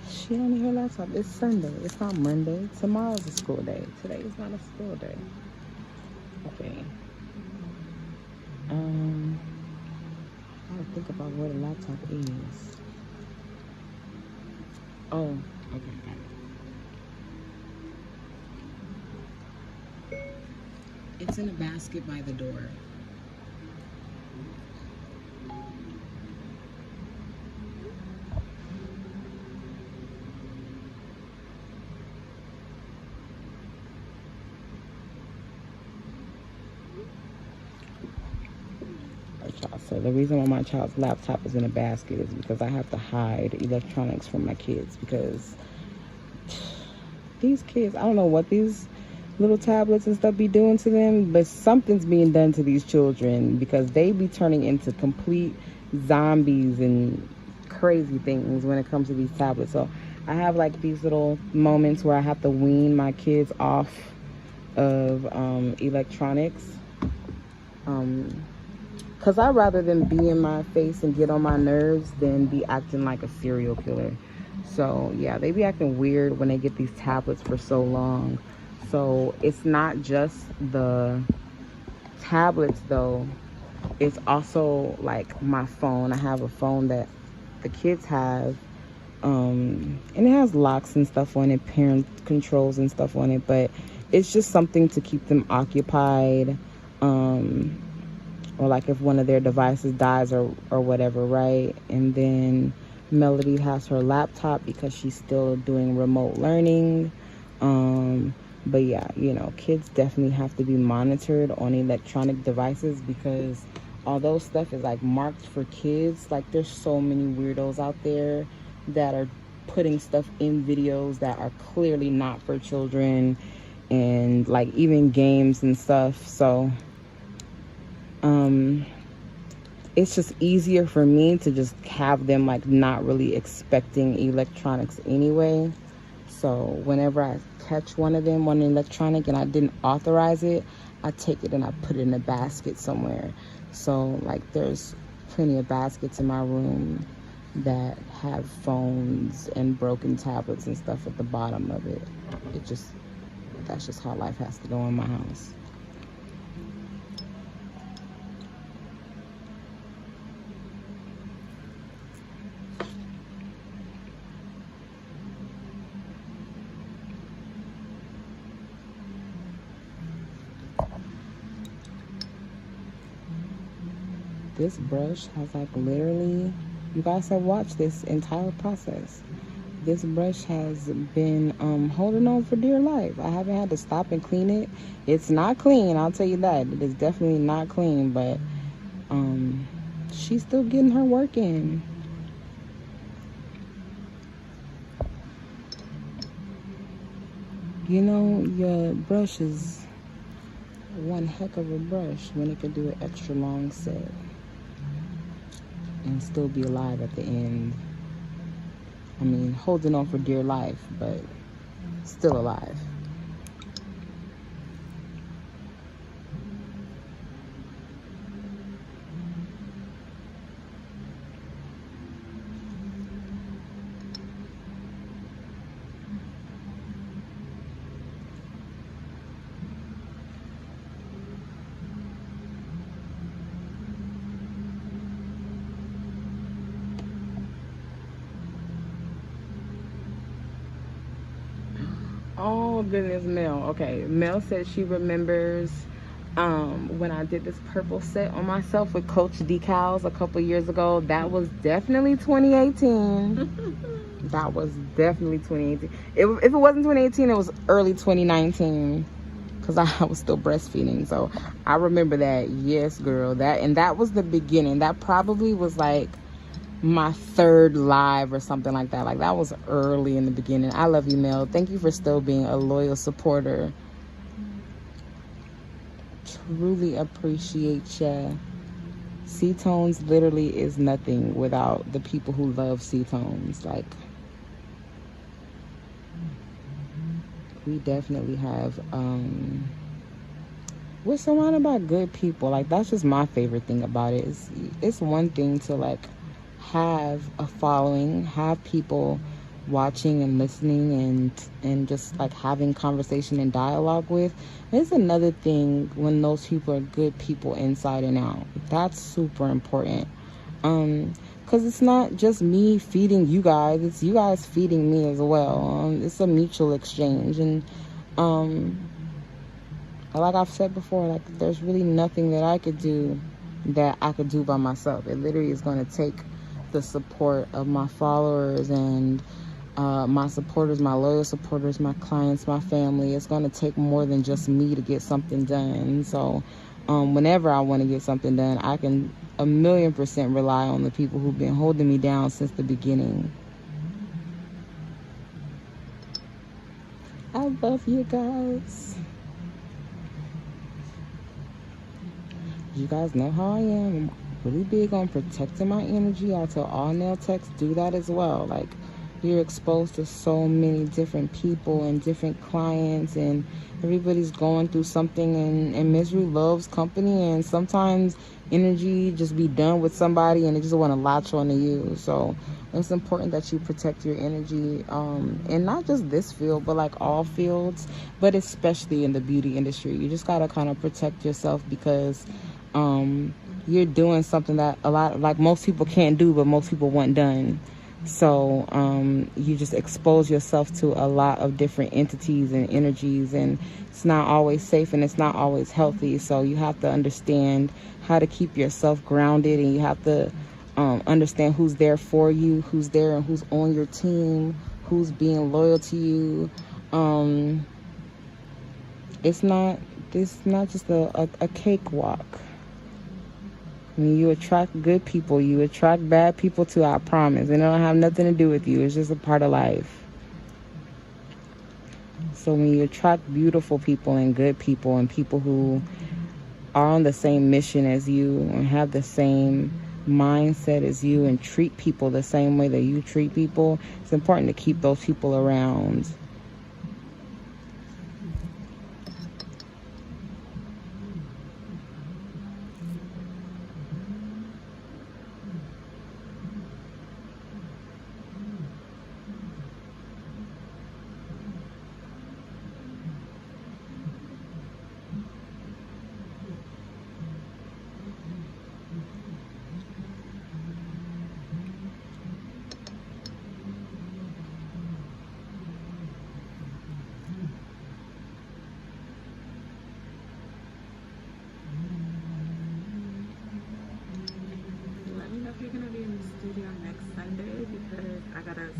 she don't need her laptop. It's Sunday. It's not Monday. Tomorrow's a school day. Today is not a school day. Okay. I gotta think about where the laptop is. Oh, okay, got it. It's in a basket by the door. So the reason why my child's laptop is in a basket is because I have to hide electronics from my kids, because these kids, I don't know what these little tablets and stuff be doing to them, but something's being done to these children, because they be turning into complete zombies and crazy things when it comes to these tablets. So I have like these little moments where I have to wean my kids off of electronics, because I'd rather them be in my face and get on my nerves than be acting like a serial killer. So yeah, they be acting weird when they get these tablets for so long. So it's not just the tablets though, it's also like my phone. I have a phone that the kids have, and it has locks and stuff on it, parent controls and stuff on it, but it's just something to keep them occupied. or like if one of their devices dies or whatever, right? And then Melody has her laptop because she's still doing remote learning. But yeah, you know, kids definitely have to be monitored on electronic devices, because although stuff is like marked for kids, like there's so many weirdos out there that are putting stuff in videos that are clearly not for children, and like even games and stuff. So it's just easier for me to just have them like not really expecting electronics anyway. So whenever I catch one of them on an electronic and I didn't authorize it, I take it and I put it in a basket somewhere. So like there's plenty of baskets in my room that have phones and broken tablets and stuff at the bottom of it. That's just how life has to go in my house. This brush has like literally, you guys have watched this entire process. This brush has been holding on for dear life. I haven't had to stop and clean it. It's not clean, I'll tell you that. It is definitely not clean, but she's still getting her work in. You know, your brush is one heck of a brush when it can do an extra long set and still be alive at the end. I mean, holding on for dear life, but still alive. Oh goodness, Mel. Okay, Mel said she remembers when I did this purple set on myself with Coach decals a couple years ago. That was definitely 2018. That was definitely 2018. If it wasn't 2018, it was early 2019, because I was still breastfeeding. So I remember that. Yes, girl. That was the beginning. That probably was like my third live or something like that. Like that was early in the beginning. I love you, Mel. Thank you for still being a loyal supporter. Truly appreciate ya. C-tones literally is nothing without the people who love C-tones. Like, we definitely have we're surrounded by good people. Like, that's just my favorite thing about it. It's one thing to like have a following, have people watching and listening and just like having conversation and dialogue with. It's another thing when those people are good people inside and out. That's super important, because it's not just me feeding you guys, it's you guys feeding me as well. It's a mutual exchange. And like I've said before, like there's really nothing that I could do by myself. It literally is going to take the support of my followers and my supporters, my loyal supporters, my clients, my family. It's going to take more than just me to get something done. So whenever I want to get something done, I can 1,000,000% rely on the people who've been holding me down since the beginning. I love you guys. You guys know how I am. I'm really big on protecting my energy. I tell all nail techs, do that as well. Like, you're exposed to so many different people and different clients, and everybody's going through something, and misery loves company, and sometimes energy just be done with somebody and they just want to latch onto you. So it's important that you protect your energy, and not just this field, but like all fields, but especially in the beauty industry. You just got to kind of protect yourself, because you're doing something that a lot, like most people can't do, but most people want done. So you just expose yourself to a lot of different entities and energies, and it's not always safe and it's not always healthy. So you have to understand how to keep yourself grounded, and you have to understand who's there for you, who's there and who's on your team, who's being loyal to you. It's not just a cakewalk. I mean, you attract good people, you attract bad people too, I promise. And it don't have nothing to do with you. It's just a part of life. So when you attract beautiful people and good people and people who are on the same mission as you and have the same mindset as you and treat people the same way that you treat people, it's important to keep those people around.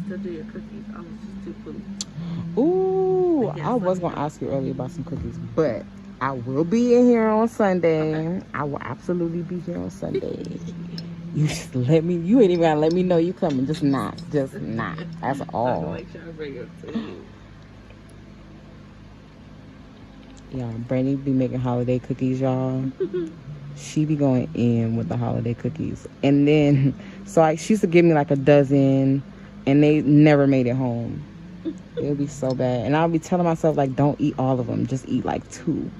Still do your cookies. I was just too full. Ooh, I was gonna ask you earlier about some cookies, but I will be in here on Sunday. Okay. I will absolutely be here on Sunday. You just let me. You ain't even gotta let me know you coming. Just not. That's all. I'll make sure I bring it to you. Y'all, Brandy be making holiday cookies, y'all. She be going in with the holiday cookies, and then she used to give me like a dozen. And they never made it home. It would be so bad. And I'll be telling myself, like, don't eat all of them. Just eat, like, 2.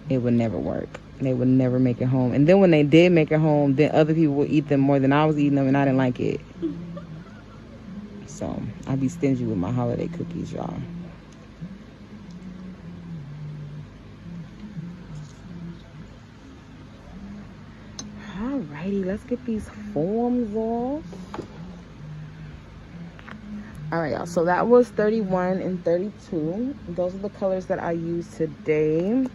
It would never work. They would never make it home. And then when they did make it home, then other people would eat them more than I was eating them, and I didn't like it. So, I'd be stingy with my holiday cookies, y'all. Alrighty, let's get these forms off. All right, y'all, so that was 31 and 32. Those are the colors that I used today.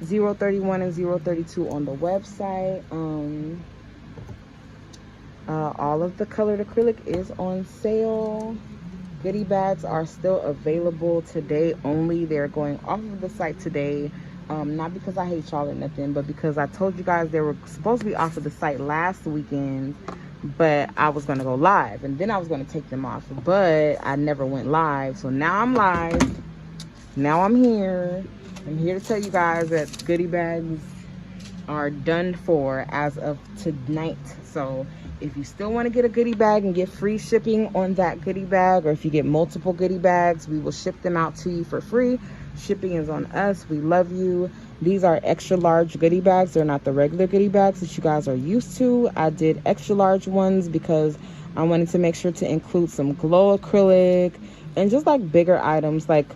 031 and 032 on the website. All of the colored acrylic is on sale. Goodie bags are still available today only. They're going off of the site today. Not because I hate y'all or nothing, but because I told you guys they were supposed to be off of the site last weekend. But I was going to go live, and then I was going to take them off, but I never went live. So now I'm live. Now I'm here. I'm here to tell you guys that goodie bags are done for as of tonight. So if you still want to get a goodie bag and get free shipping on that goodie bag, or if you get multiple goodie bags, we will ship them out to you for free. Shipping is on us. We love you. These are extra large goodie bags. They're not the regular goodie bags that you guys are used to. I did extra large ones because I wanted to make sure to include some glow acrylic and just like bigger items like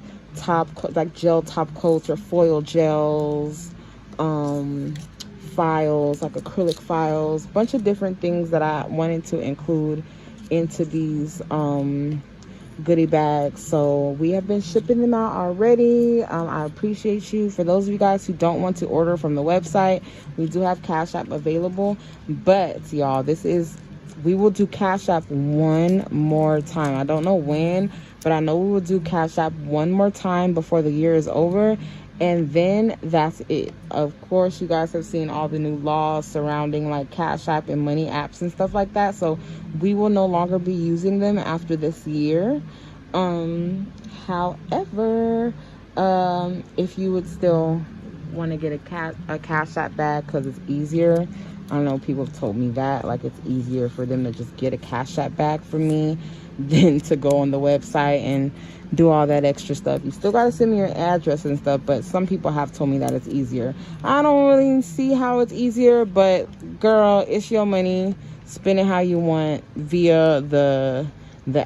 gel top coats or foil gels, files, like acrylic files, bunch of different things that I wanted to include into these goodie bags. So we have been shipping them out already. I appreciate you. For those of you guys who don't want to order from the website, we do have Cash App available, but y'all, we will do Cash App one more time. I don't know when, but I know we will do Cash App one more time before the year is over, and then that's it. Of course, you guys have seen all the new laws surrounding like Cash App and money apps and stuff like that, so we will no longer be using them after this year. However, if you would still want to get a Cash App bag because it's easier, I don't know, people have told me that, like, it's easier for them to just get a Cash App bag for me than to go on the website and do all that extra stuff. You still got to send me your address and stuff, but some people have told me that it's easier. I don't really see how it's easier, but girl, it's your money. Spend it how you want via the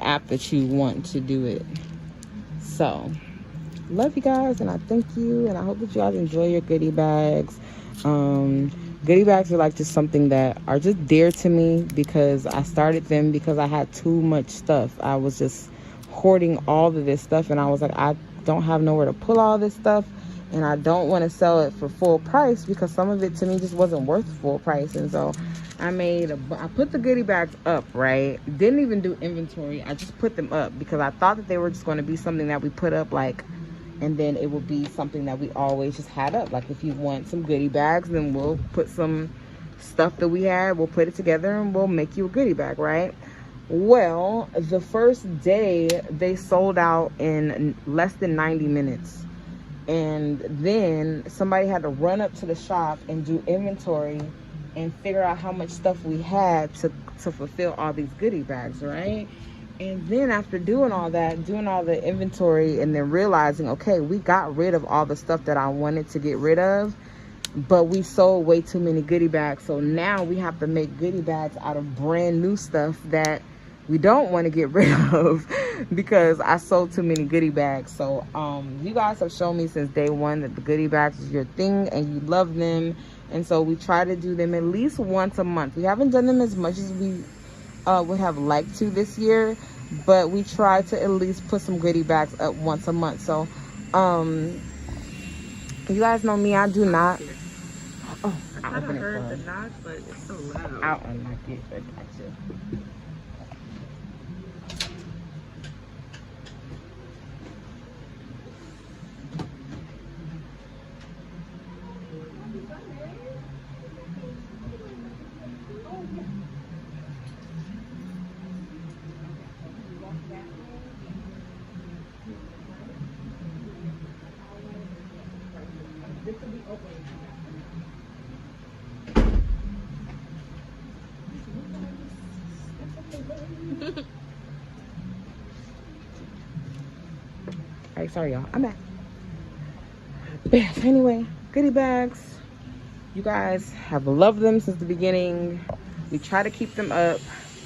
app that you want to do it. So, love you guys, and I thank you, and I hope that you guys enjoy your goodie bags. Goodie bags are like just something that are just dear to me because I started them because I had too much stuff. I was just hoarding all of this stuff, and I was like, I don't have nowhere to pull all this stuff, and I don't want to sell it for full price because some of it to me just wasn't worth full price. And so I put the goodie bags up, right? Didn't even do inventory. I just put them up because I thought that they were just going to be something that we put up, like, and then it will be something that we always just had up. Like, if you want some goodie bags, then we'll put some stuff that we had, we'll put it together, and we'll make you a goodie bag, right? Well, the first day they sold out in less than 90 minutes. And then somebody had to run up to the shop and do inventory and figure out how much stuff we had to fulfill all these goodie bags, right? And then after doing all that, doing all the inventory, and then realizing, okay, we got rid of all the stuff that I wanted to get rid of, but we sold way too many goodie bags. So now we have to make goodie bags out of brand new stuff that we don't want to get rid of because I sold too many goodie bags. So you guys have shown me since day one that the goodie bags is your thing and you love them. And so we try to do them at least once a month. We haven't done them as much as we would have liked to this year, but we try to at least put some goodie bags up once a month. So you guys know me, I do not. Oh, I kind of heard the knock, but it's so loud. I'll unlock it. I got you. Alright, sorry y'all, I'm back. Anyway, goodie bags, you guys have loved them since the beginning. We try to keep them up.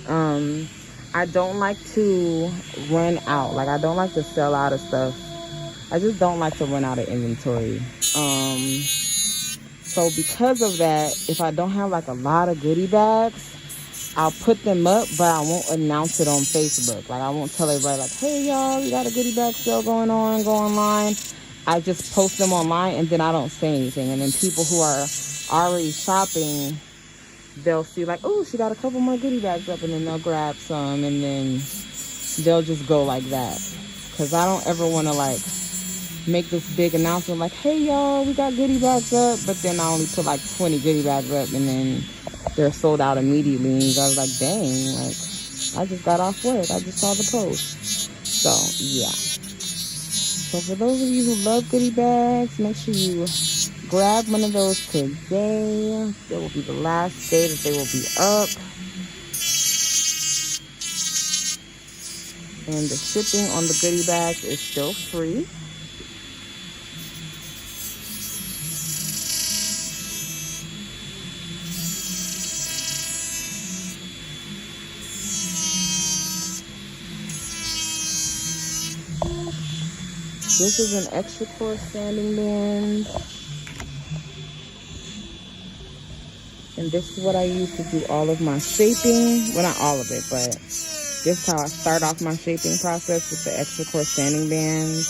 I don't like to run out. Like, I don't like to sell out of stuff. I just don't like to run out of inventory. So because of that, if I don't have like a lot of goodie bags, I'll put them up, but I won't announce it on Facebook. Like, I won't tell everybody, like, hey, y'all, we got a goodie bag sale going on, go online. I just post them online, and then I don't say anything. And then people who are already shopping, they'll see, like, oh, she got a couple more goodie bags up, and then they'll grab some, and then they'll just go like that. Because I don't ever want to, like, make this big announcement, like, hey, y'all, we got goodie bags up, but then I only put, like, 20 goodie bags up, and then they're sold out immediately. And I was like, dang, like, I just got off work. I just saw the post. So, yeah. So for those of you who love goodie bags, make sure you grab one of those today. It will be the last day that they will be up. And the shipping on the goodie bags is still free. This is an extra coarse sanding band. And this is what I use to do all of my shaping. Well, not all of it, but this is how I start off my shaping process with the extra coarse sanding band.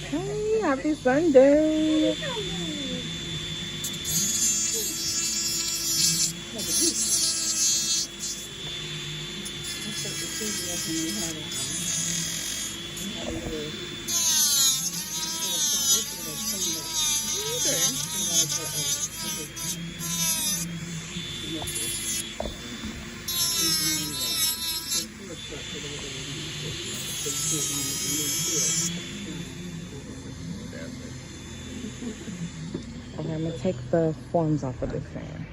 Hey, happy Sunday. Okay, I'm gonna take the forms off of this hand.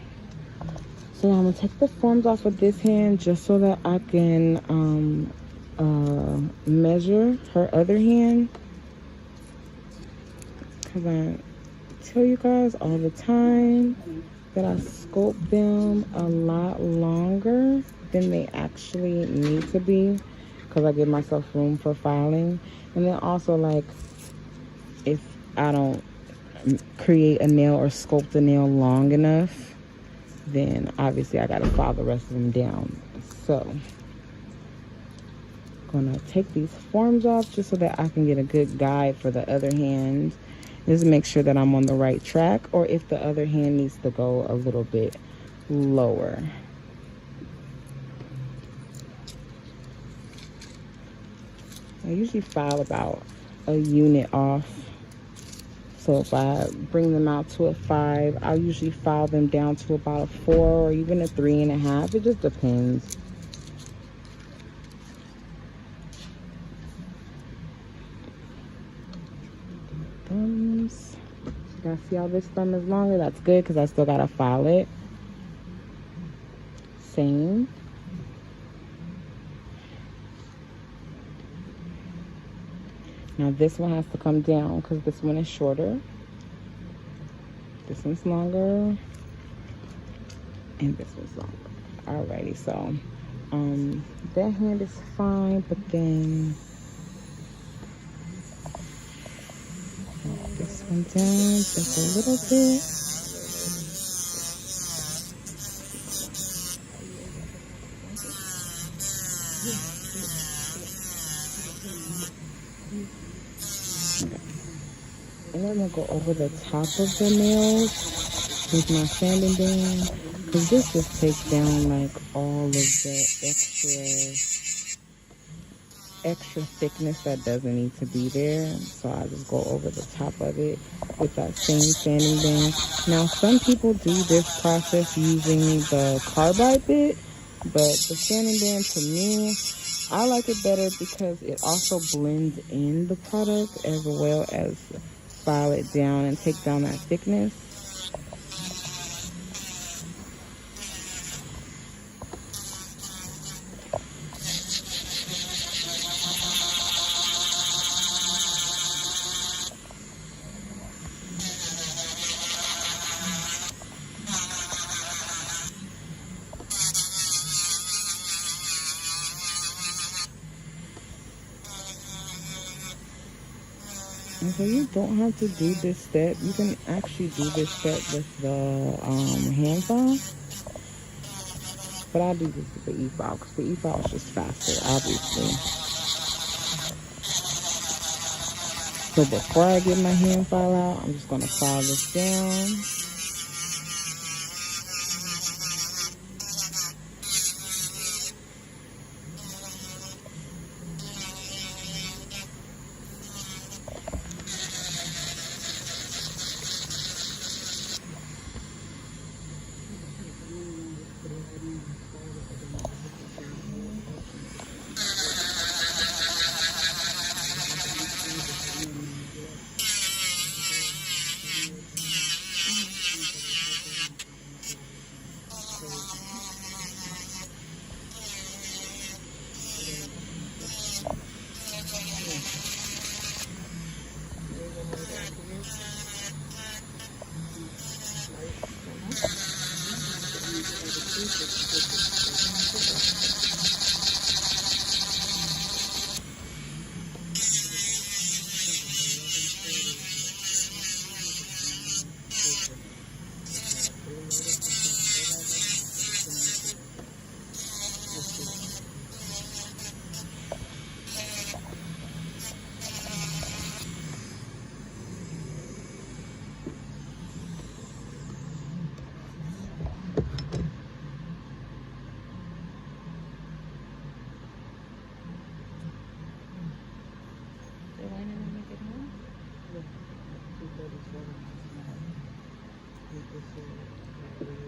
So I'm gonna take the forms off of this hand just so that I can measure her other hand. Cause I tell you guys all the time that I sculpt them a lot longer than they actually need to be, because I give myself room for filing. And then also, like, if I don't create a nail or sculpt a nail long enough, then obviously I gotta file the rest of them down. So I'm gonna take these forms off just so that I can get a good guide for the other hand, just make sure that I'm on the right track, or if the other hand needs to go a little bit lower. I usually file about a unit off. So if I bring them out to a 5, I'll usually file them down to about a 4 or even a 3.5. It just depends. Thumbs. You guys see how this thumb is longer? That's good because I still gotta file it. Same. Now this one has to come down because this one is shorter. This one's longer. And this one's longer. Alrighty, so that hand is fine, but then this one down just a little bit. And then I'm gonna go over the top of the nails with my sanding band, because this just takes down like all of the extra thickness that doesn't need to be there. So I just go over the top of it with that same sanding band. Now some people do this process using the carbide bit, but the sanding band, to me, I like it better because it also blends in the product as well as file it down and take down that thickness. And so you don't have to do this step. You can actually do this step with the hand file. But I do this with the e-file because the e-file is just faster, obviously. So before I get my hand file out, I'm just going to file this down.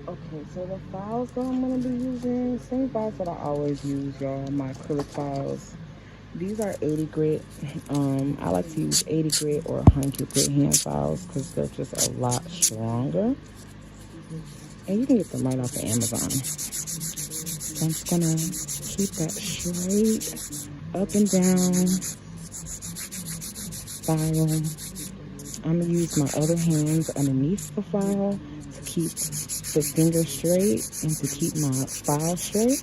Okay, so the files that I'm going to be using, same files that I always use, y'all, my acrylic files. These are 80 grit. I like to use 80 grit or 100 grit hand files because they're just a lot stronger. And you can get them right off of Amazon. So I'm just going to keep that straight up and down file. I'm going to use my other hands underneath the file to keep the finger straight and to keep my file straight.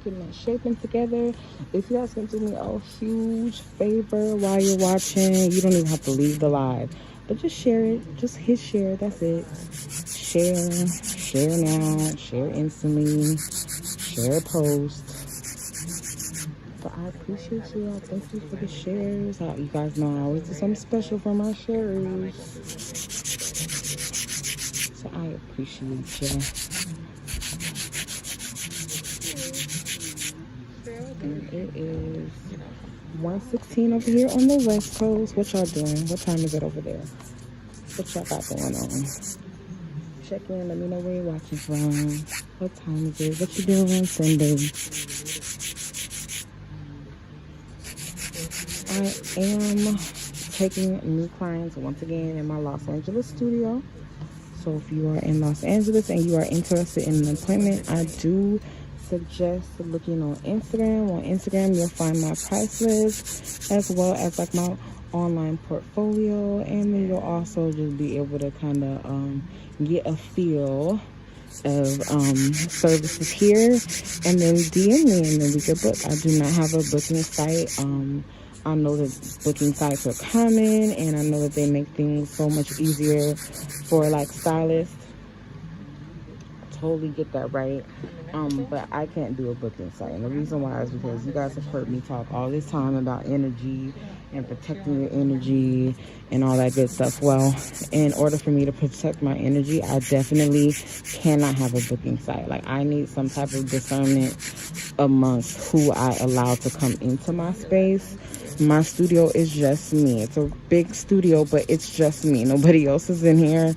Getting that shaping together. If you guys can do me a huge favor while you're watching, you don't even have to leave the live, but just share it. Just hit share. That's it. Share now, share instantly, share a post. But I appreciate you all. Thank you for the shares. You guys know I always do something special for my sharers, so I appreciate you. And it is 1:16 over here on the West Coast. What y'all doing? What time is it over there? What y'all got going on? Check in. Let me know where you're watching from. What time is it? What you doing on Sunday? I am taking new clients once again in my Los Angeles studio. So if you are in Los Angeles and you are interested in an appointment, I do suggest looking on Instagram. On Instagram, you'll find my price list as well as like my online portfolio, and then you'll also just be able to kind of get a feel of services here, and then DM me and then we can book. I do not have a booking site. I know that booking sites are common, and I know that they make things so much easier for like stylists. Totally get that, right? But I can't do a booking site, and the reason why is because you guys have heard me talk all this time about energy and protecting your energy and all that good stuff. Well, in order for me to protect my energy, I definitely cannot have a booking site. Like, I need some type of discernment amongst who I allow to come into my space. My studio is just me. It's a big studio, but it's just me. Nobody else is in here.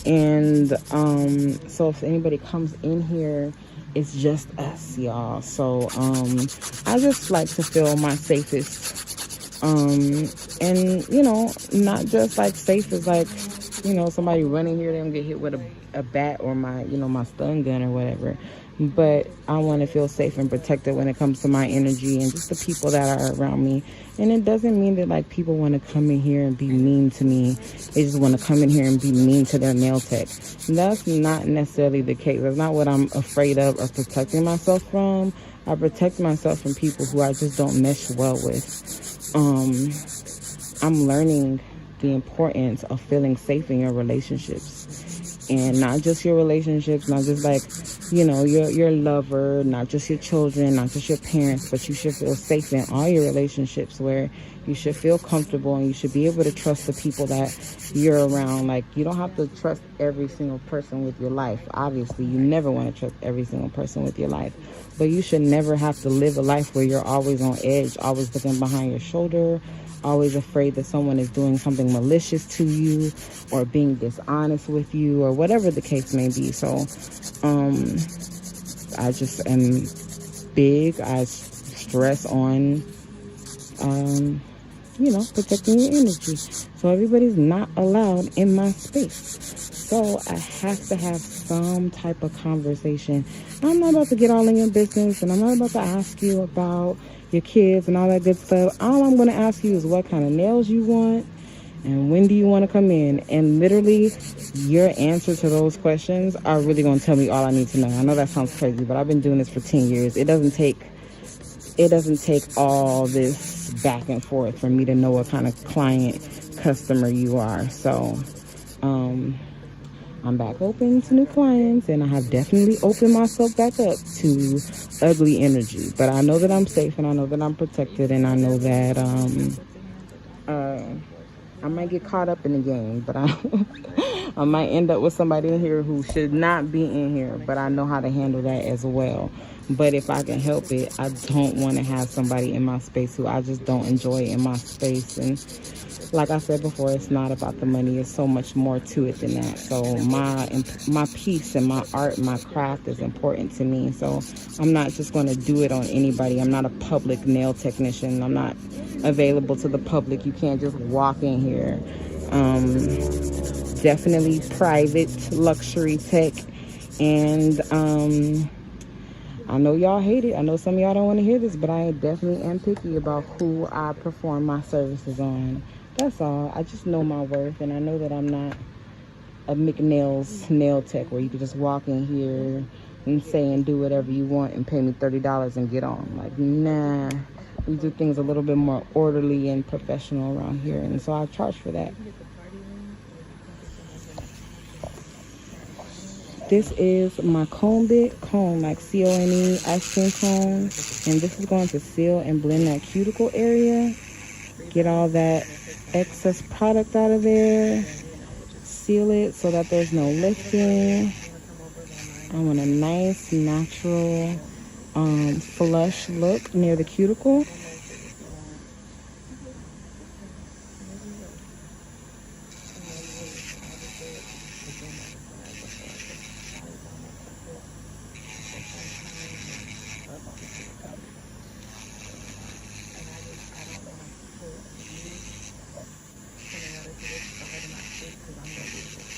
And so if anybody comes in here, it's just us, y'all. So I just like to feel my safest, and you know, not just like safe as like, you know, somebody running here, they don't get hit with a bat or my, you know, my stun gun or whatever. But I want to feel safe and protected when it comes to my energy and just the people that are around me. And it doesn't mean that like people want to come in here and be mean to me. They just want to come in here and be mean to their nail tech. That's not necessarily the case. That's not what I'm afraid of or protecting myself from. I protect myself from people who I just don't mesh well with. I'm learning the importance of feeling safe in your relationships. And not just your relationships, not just like, you know, your lover, not just your children, not just your parents, but you should feel safe in all your relationships where You should feel comfortable, and you should be able to trust the people that you're around. Like, you don't have to trust every single person with your life. Obviously, you never want to trust every single person with your life. But you should never have to live a life where you're always on edge, always looking behind your shoulder, always afraid that someone is doing something malicious to you or being dishonest with you or whatever the case may be. So I just am big. I stress on, protecting your energy. So everybody's not allowed in my space. So I have to have some type of conversation. I'm not about to get all in your business, and I'm not about to ask you about your kids and all that good stuff. All I'm going to ask you is what kind of nails you want and when do you want to come in. And literally, your answer to those questions are really going to tell me all I need to know. I know that sounds crazy, but I've been doing this for 10 years. It doesn't take all this back and forth for me to know what kind of customer you are. So I'm back open to new clients, and I have definitely opened myself back up to ugly energy. But I know that I'm safe, and I know that I'm protected, and I know that I might get caught up in the game, but I might end up with somebody in here who should not be in here, but I know how to handle that as well. But if I can help it, I don't want to have somebody in my space who I just don't enjoy in my space. And like I said before, it's not about the money. It's so much more to it than that. So my piece and my art, my craft is important to me. So I'm not just going to do it on anybody. I'm not a public nail technician. I'm not available to the public. You can't just walk in here. Definitely private luxury tech. And I know y'all hate it. I know some of y'all don't want to hear this, but I definitely am picky about who I perform my services on. That's all. I just know my worth, and I know that I'm not a McNails nail tech where you can just walk in here and say and do whatever you want and pay me $30 and get on. Like, nah. We do things a little bit more orderly and professional around here, and so I charge for that. This is my cone like C-O-N-E, ice cream cone. And this is going to seal and blend that cuticle area. Get all that excess product out of there. Seal it so that there's no lifting. I want a nice, natural, flush look near the cuticle.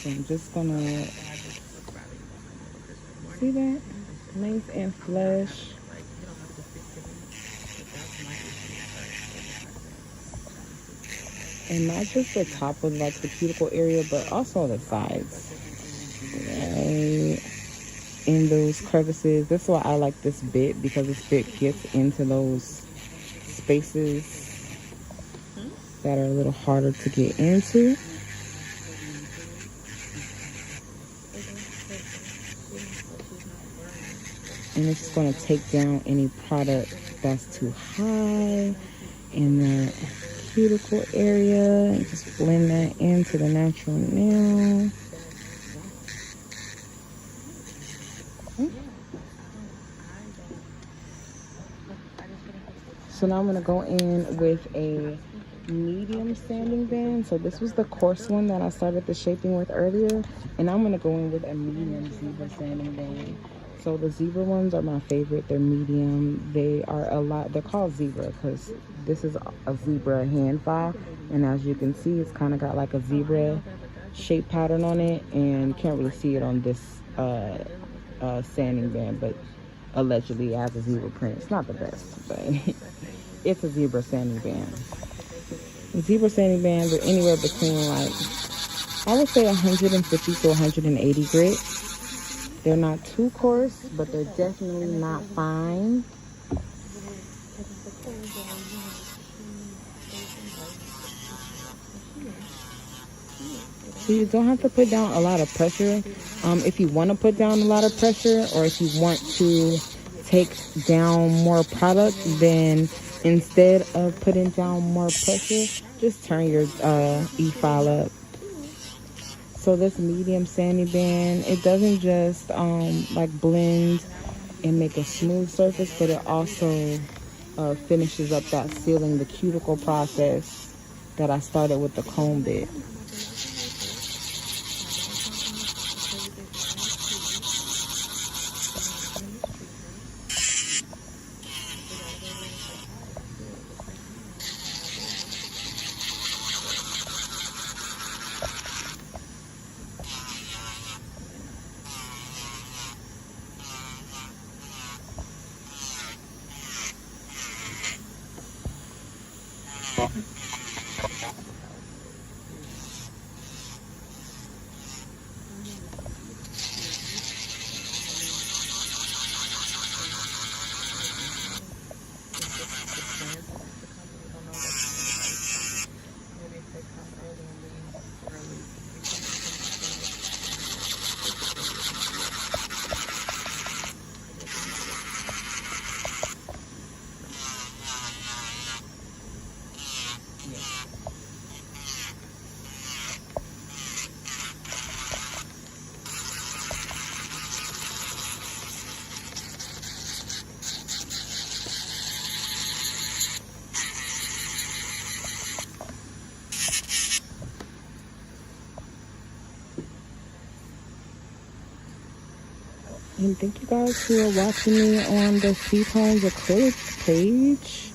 So I'm just gonna see that nice and flush. And not just the top of like the cuticle area, but also the sides. Right in those crevices. That's why I like this bit, because this bit gets into those spaces that are a little harder to get into. And it's just going to take down any product that's too high in the cuticle area and just blend that into the natural nail. So now I'm going to go in with a medium sanding band. So this was the coarse one that I started the shaping with earlier, and I'm going to go in with a medium zebra sanding band. So the zebra ones are my favorite. They're medium. They are they're called zebra because this is a zebra hand file, and as you can see, it's kind of got like a zebra shape pattern on it, and you can't really see it on this sanding band, but allegedly it has a zebra print. It's not the best, but it's a zebra sanding band. Zebra sanding bands are anywhere between, like, I would say 150 to 180 grit. They're not too coarse, but they're definitely not fine. So you don't have to put down a lot of pressure. If you want to put down a lot of pressure, or if you want to take down more product, then instead of putting down more pressure, just turn your E-file up. So this medium sandy band, it doesn't just like blend and make a smooth surface, but it also finishes up that sealing the cuticle process that I started with the comb bit. And thank you guys who are watching me on the Seatones Acrylic page.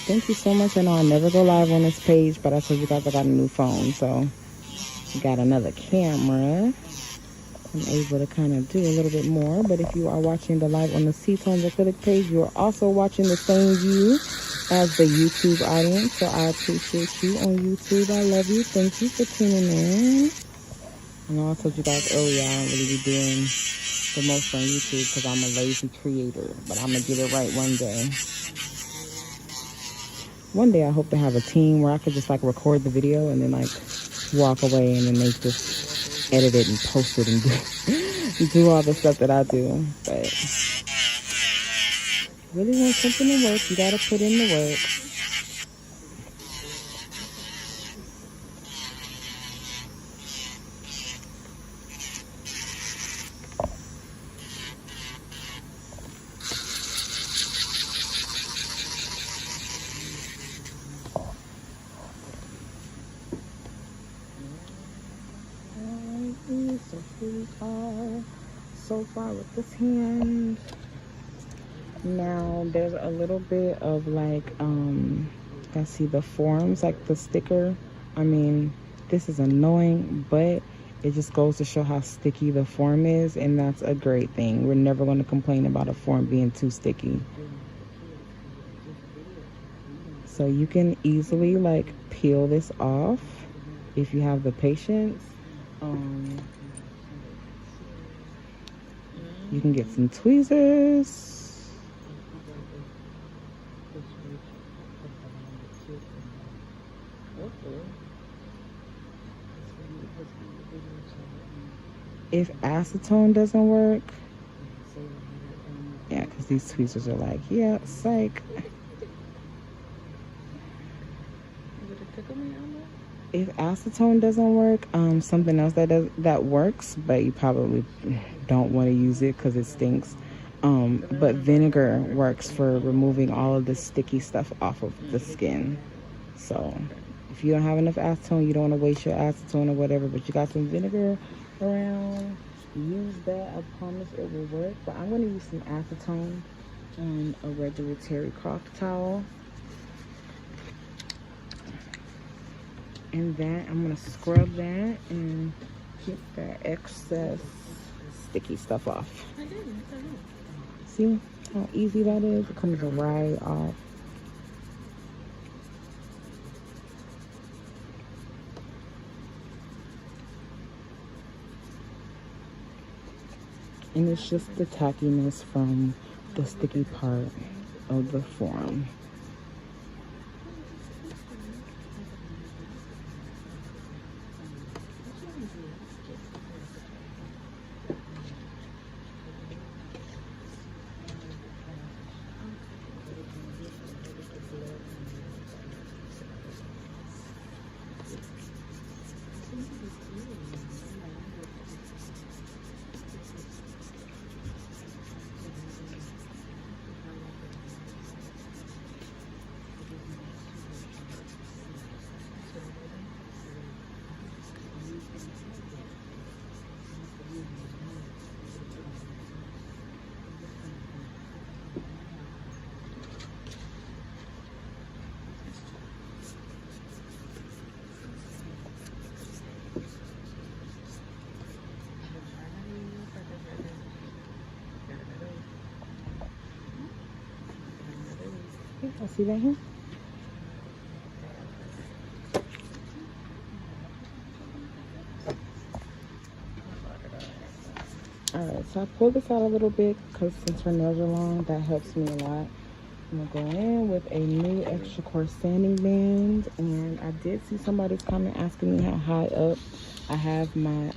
Thank you so much. I know I never go live on this page, but I told you guys I got a new phone, so I got another camera. I'm able to kind of do a little bit more. But if you are watching the live on the Seatones Acrylic page, you are also watching the same view as the YouTube audience. So I appreciate you on YouTube. I love you. Thank you for tuning in. I know I told you guys earlier I don't really be doing the most on YouTube because I'm a lazy creator, but I'm gonna get it right one day. One day I hope to have a team where I could just like record the video and then like walk away and then they just edit it and post it and do all the stuff that I do. But really want something to work, you gotta put in the work. So here we are so far with this hand. Now there's a little bit of like I see the forms, like the sticker. I mean, this is annoying, but it just goes to show how sticky the form is, and that's a great thing. We're never going to complain about a form being too sticky. So you can easily like peel this off if you have the patience. You can get some tweezers. If acetone doesn't work, yeah, because these tweezers are like, yeah, psych. If acetone doesn't work, something else that works, but you probably don't want to use it because it stinks. But vinegar works for removing all of the sticky stuff off of the skin. So if you don't have enough acetone, you don't want to waste your acetone or whatever, but you got some vinegar around, use that. I promise it will work. But I'm going to use some acetone on a regular terry cloth towel. And then I'm going to scrub that and get that excess sticky stuff off. See how easy that is? It comes right off. And it's just the tackiness from the sticky part of the form. I see that here. Alright, so I pulled this out a little bit because since her nails are long, that helps me a lot. I'm gonna go in with a new extra coarse sanding band, and I did see somebody's comment asking me how high up I have my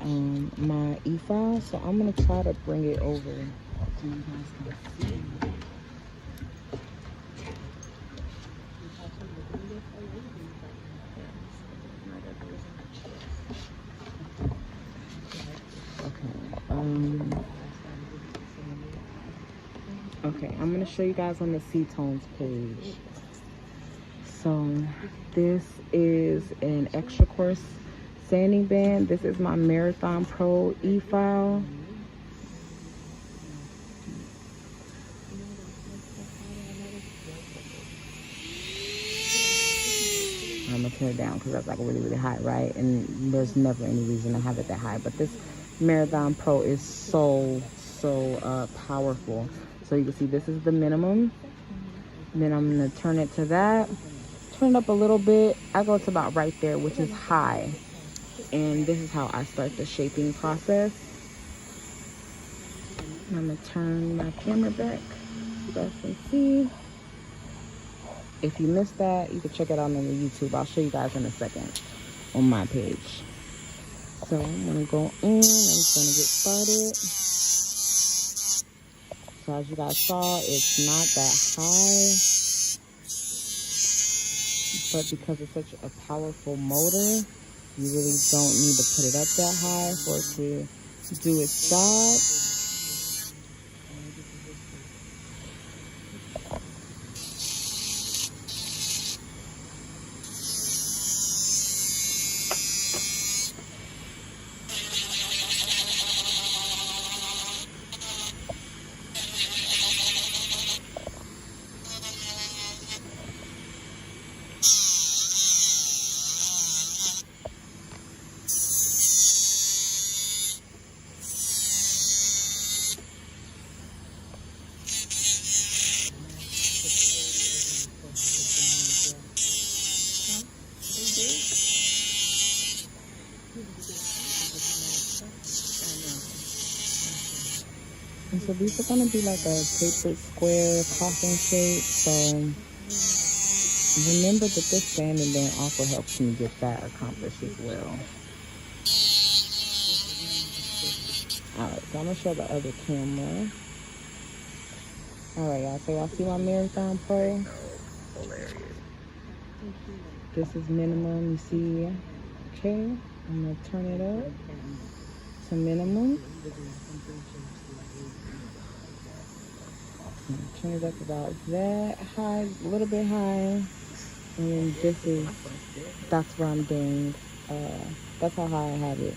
my e-file, so I'm gonna try to bring it over so you guys can see. Okay, I'm gonna show you guys on the C-Tones page. So this is an extra coarse sanding band. This is my Marathon Pro e-file. I'm gonna turn it down because that's like really high, right? And there's never any reason to have it that high, but this Marathon Pro is so powerful. So you can see this is the minimum. Then I'm gonna turn it to that, turn it up a little bit. I go to about right there, which is high, and this is how I start the shaping process. And I'm gonna turn my camera back so you guys can see. If you missed that, you can check it out on the YouTube. I'll show you guys in a second on my page. So I'm gonna go in, I'm just gonna get started. So as you guys saw, it's not that high, but because it's such a powerful motor, you really don't need to put it up that high for it to do its job. And so these are going to be like a tapered square coffin shape. So remember that this sanding band also helps me get that accomplished as well. Alright, so I'm going to show the other camera. Alright, y'all. So y'all see my Marathon Pro? This is minimum, you see. Okay, I'm going to turn it up to minimum. Turn it up about that high, a little bit high, and then that's where I'm doing, that's how high I have it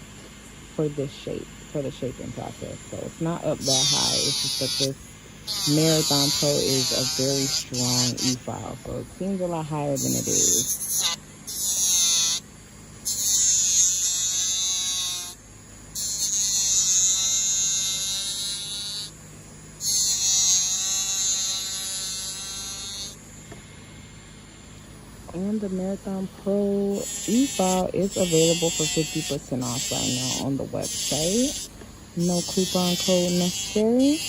for this shape, for the shaping process. So it's not up that high, it's just that this Marathon Pro is a very strong e-file, so it seems a lot higher than it is. And the Marathon Pro e-file is available for 50% off right now on the website. No coupon code necessary.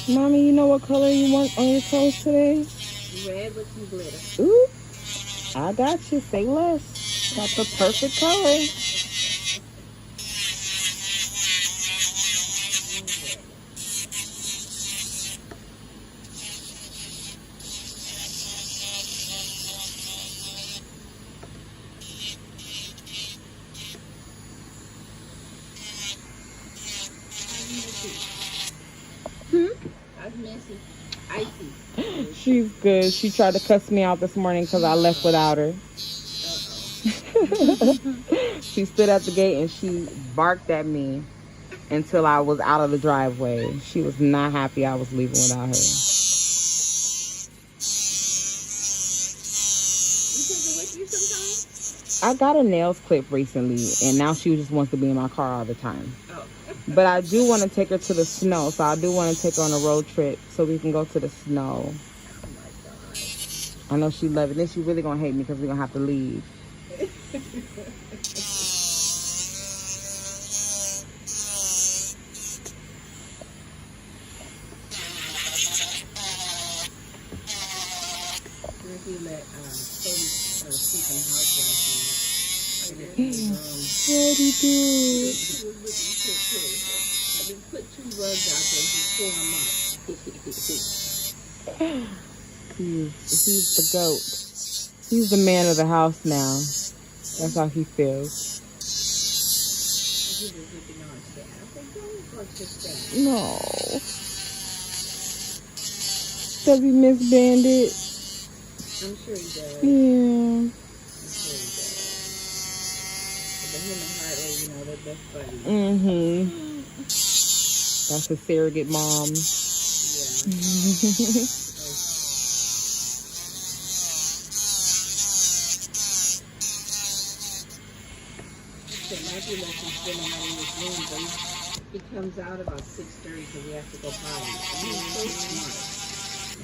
Mommy, you know what color you want on your toes today? Red with some glitter. Ooh, I got you. Say less. Got the perfect color. How's Missy? Icy. She's good. She tried to cuss me out this morning because I left without her. She stood at the gate and she barked at me until I was out of the driveway. She was not happy I was leaving without her. You take her with you sometimes? I got a nails clip recently, and now she just wants to be in my car all the time. Oh. But I do want to take her to the snow, so I do want to take her on a road trip so we can go to the snow. Oh my God. I know she loves it. Then she really gonna hate me because we're gonna have to leave. He let Cody sleep in the house last night. What'd he do? He was looking so good. We put 2 rugs out there and he tore them up. He's the goat. He's the man of the house now. That's how he feels. He was looking on sad. I said, don't watch this sad. No. Does he miss Bandit? I'm sure he does. Yeah. I'm sure he does. But him and Hartley, you know, they're best buddies. Mm-hmm. That's a surrogate mom. Yeah. So Matthew lets him spend the night in his room, but he comes out about 6:30 because we have to go potty. And he's so smart.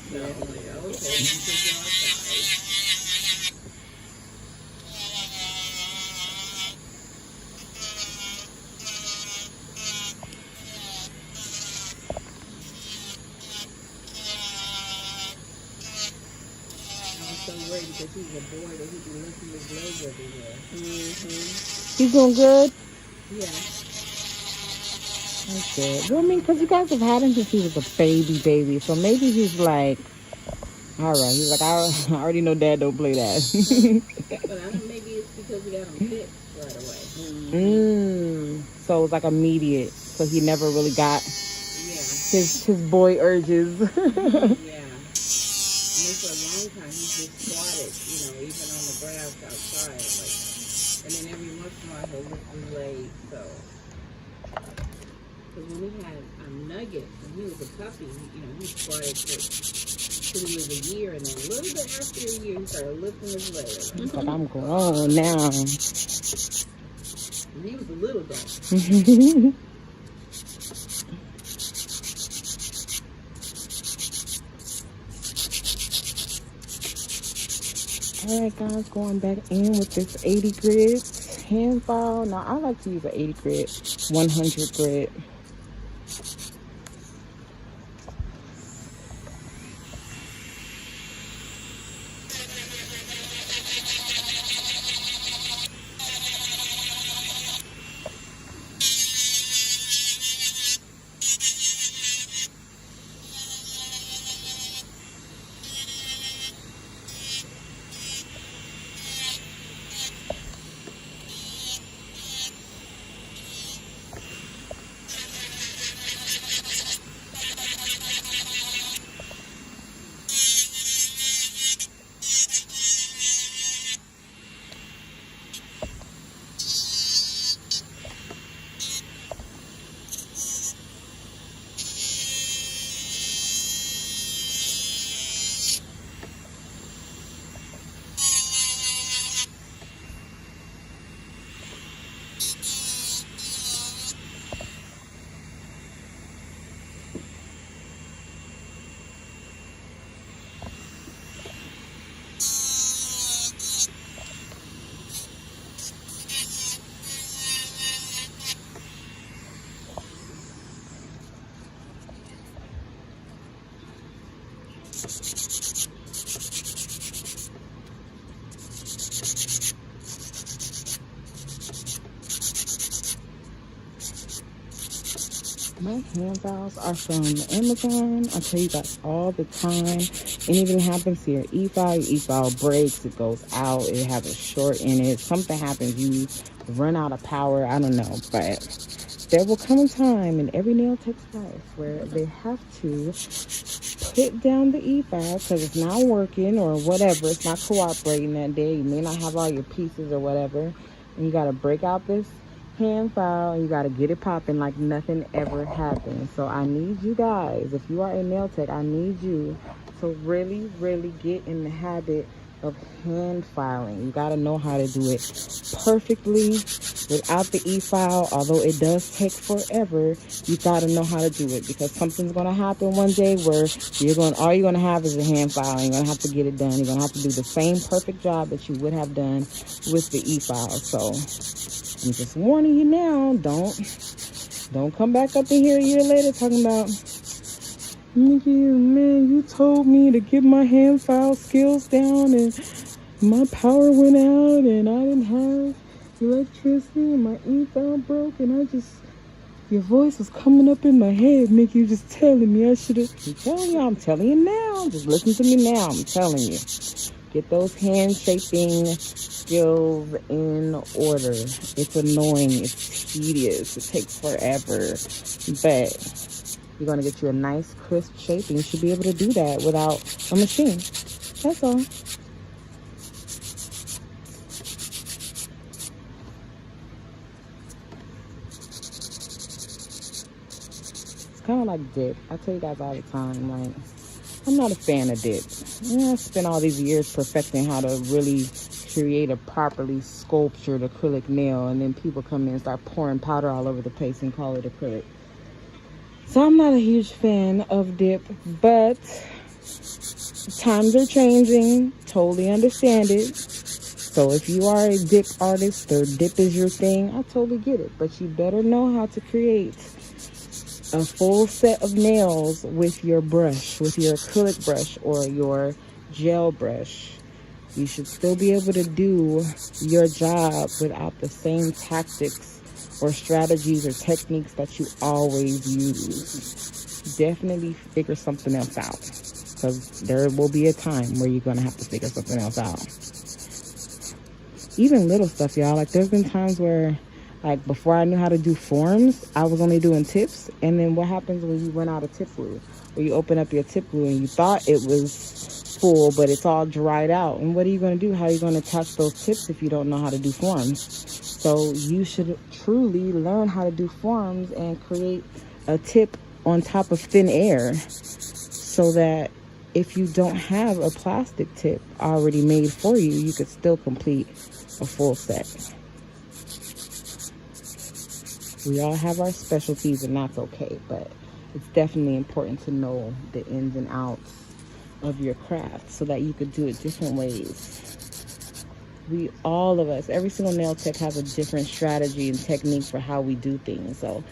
So I'm like, okay, I'm taking you outside. So worried because he's a boy that he can lift his legs everywhere. He's doing good? Yeah. That's good. Well, I mean, because you guys have had him since he was a baby. So maybe he's like, all right. He's like, I already know Dad don't play that. But I think maybe it's because we got him fixed right away. So it was like immediate. So he never really got his boy urges. Yeah. And for a long time, he just squatted, you know, even on the grass outside. Like, and then every once in a while, he'll lift his legs. So, because when we had Nugget, when he was a puppy, you know, he squatted till he was a year, and then a little bit after a year, he started lifting his legs. He's like, I'm grown now. And he was a little dog. Alright guys, going back in with this 80 grit hand file. Now I like to use an 80 grit, 100 grit. My hand files are from Amazon. I tell you guys all the time. Anything happens to your e-file, breaks, it goes out, it has a short in it, something happens, you run out of power, I don't know. But there will come a time in every nail tech's life where they have to put down the e-file because it's not working or whatever. It's not cooperating that day. You may not have all your pieces or whatever. And you got to break out this hand file and you got to get it popping like nothing ever happened. So I need you guys, if you are a nail tech, I need you to really, really get in the habit of hand filing. You got to know how to do it perfectly without the e-file. Although it does take forever, you got to know how to do it, because something's going to happen one day where all you're going to have is a hand file, and you're going to have to get it done. You're going to have to do the same perfect job that you would have done with the e-file. So I'm just warning you now, don't come back up in here a year later talking about, Mickey, man, you told me to get my hand file skills down and my power went out and I didn't have electricity and my e-file broke and your voice was coming up in my head, Mickey. You just telling me I should have. I'm telling you now. Just listen to me now. I'm telling you. Get those hand shaping skills in order. It's annoying. It's tedious. It takes forever. But you're going to get you a nice crisp shape, and you should be able to do that without a machine. That's all. Kind of like dip. I tell you guys all the time, like, I'm not a fan of dip. I spent all these years perfecting how to really create a properly sculptured acrylic nail, and then people come in and start pouring powder all over the place and call it acrylic. So I'm not a huge fan of dip, but times are changing. Totally understand it. So if you are a dip artist or dip is your thing, I totally get it. But you better know how to create a full set of nails with your brush, with your acrylic brush or your gel brush. You should still be able to do your job without the same tactics or strategies or techniques that you always use. Definitely figure something else out, because there will be a time where you're going to have to figure something else out. Even little stuff, y'all. Like, there's been times where, like, before I knew how to do forms, I was only doing tips. And then what happens when you run out of tip glue? Or you open up your tip glue and you thought it was full, but it's all dried out. And what are you going to do? How are you going to attach those tips if you don't know how to do forms? So you should truly learn how to do forms and create a tip on top of thin air, so that if you don't have a plastic tip already made for you, you could still complete a full set. We all have our specialties, and that's okay, but it's definitely important to know the ins and outs of your craft so that you could do it different ways. All of us, every single nail tech has a different strategy and technique for how we do things. So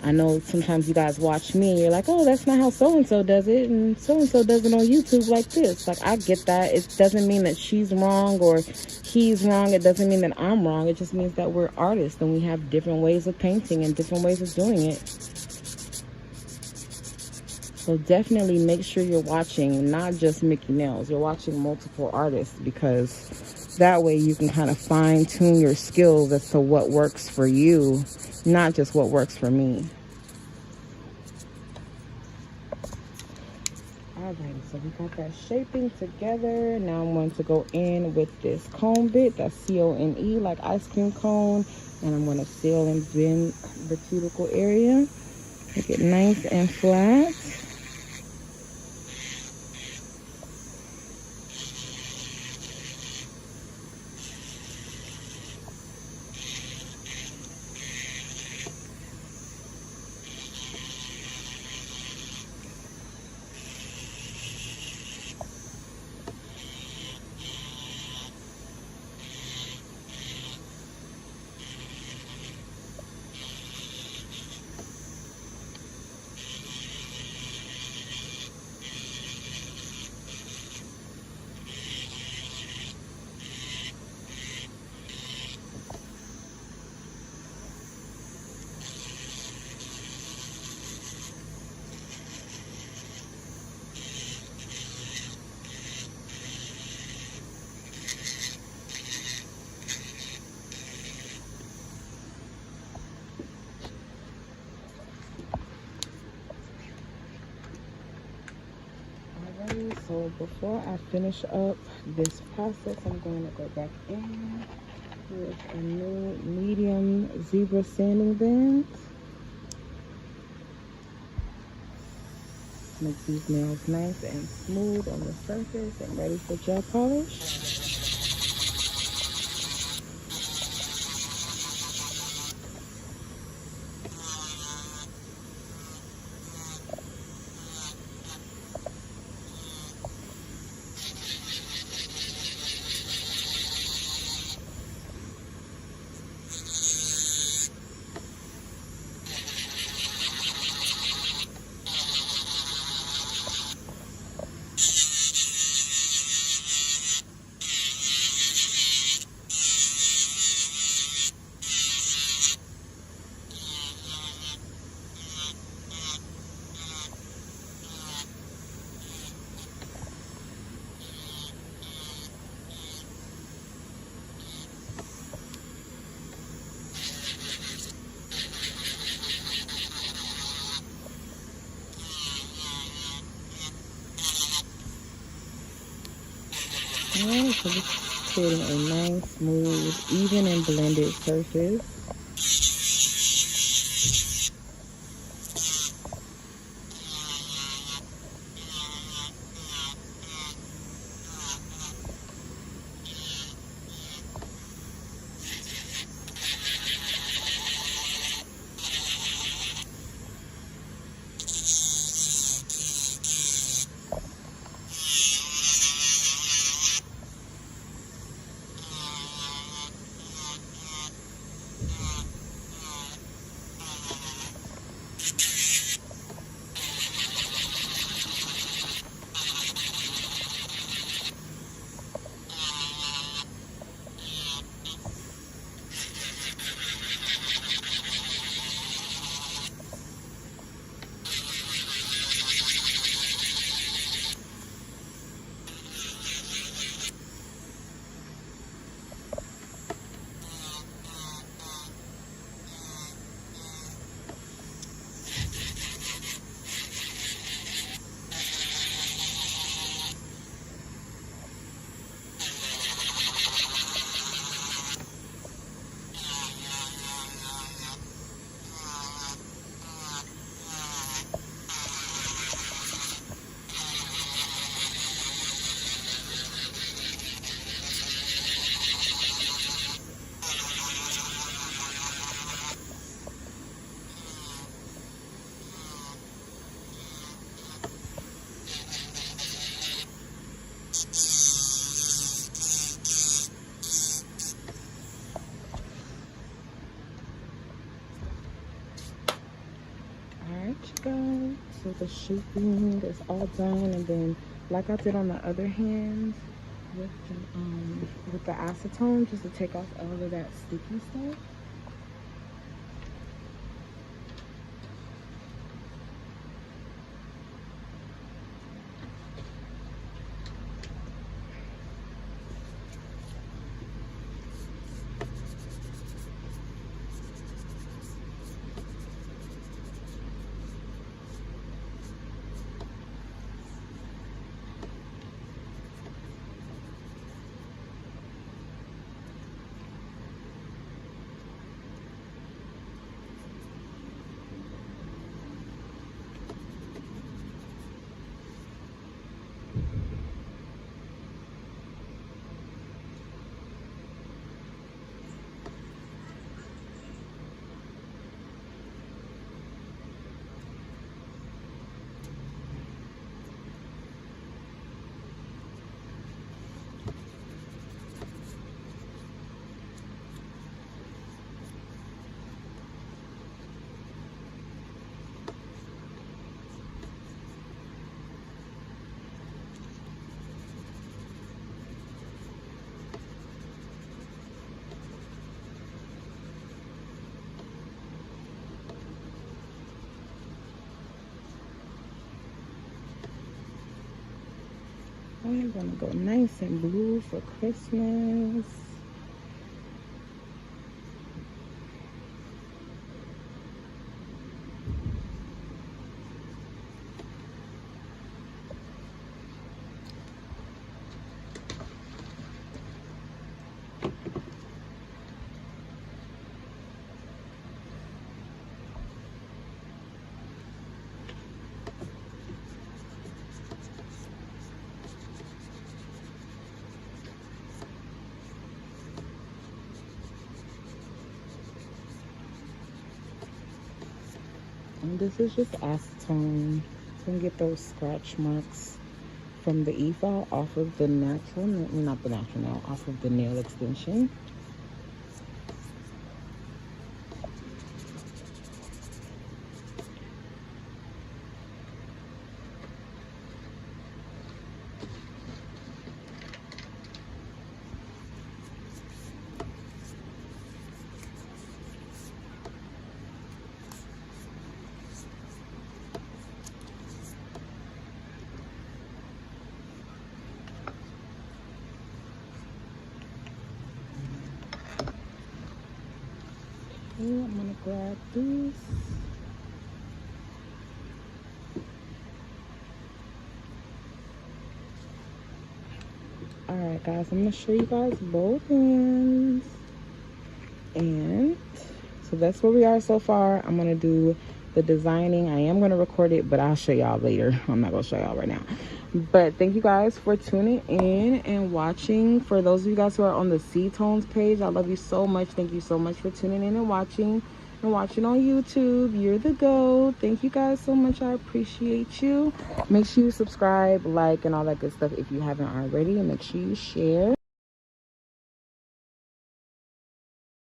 I know sometimes you guys watch me and you're like, oh, that's not how so-and-so does it, and so-and-so does it on YouTube like this. Like, I get that. It doesn't mean that she's wrong or he's wrong. It doesn't mean that I'm wrong. It just means that we're artists and we have different ways of painting and different ways of doing it. So definitely make sure you're watching not just Mickey Nails. You're watching multiple artists, because that way you can kind of fine-tune your skills as to what works for you, not just what works for me. Alright, so we got that shaping together. Now I'm going to go in with this cone bit. That's C-O-N-E, like ice cream cone. And I'm going to seal and bend the cuticle area. Make it nice and flat. So before I finish up this process, I'm going to go back in with a new medium zebra sanding band. Make these nails nice and smooth on the surface and ready for gel polish. Alright, so this is creating a nice, smooth, even and blended surface. Alright, you guys, so the shaping is all done, and then like I did on the other hand with the acetone, just to take off all of that sticky stuff. I'm gonna go nice and blue for Christmas. This is just acetone. So I'm gonna get those scratch marks from the e-file off of the natural, not the natural nail, off of the nail extension. I'm gonna grab this. Alright guys, I'm gonna show you guys both hands. And so that's where we are so far. I'm gonna do the designing. I am gonna record it, but I'll show y'all later. I'm not gonna show y'all right now. But thank you guys for tuning in and watching. For those of you guys who are on the C-Tones page, I love you so much. Thank you so much for tuning in and watching on YouTube. You're the GOAT. Thank you guys so much. I appreciate you. Make sure you subscribe, like, and all that good stuff if you haven't already, and make sure you share.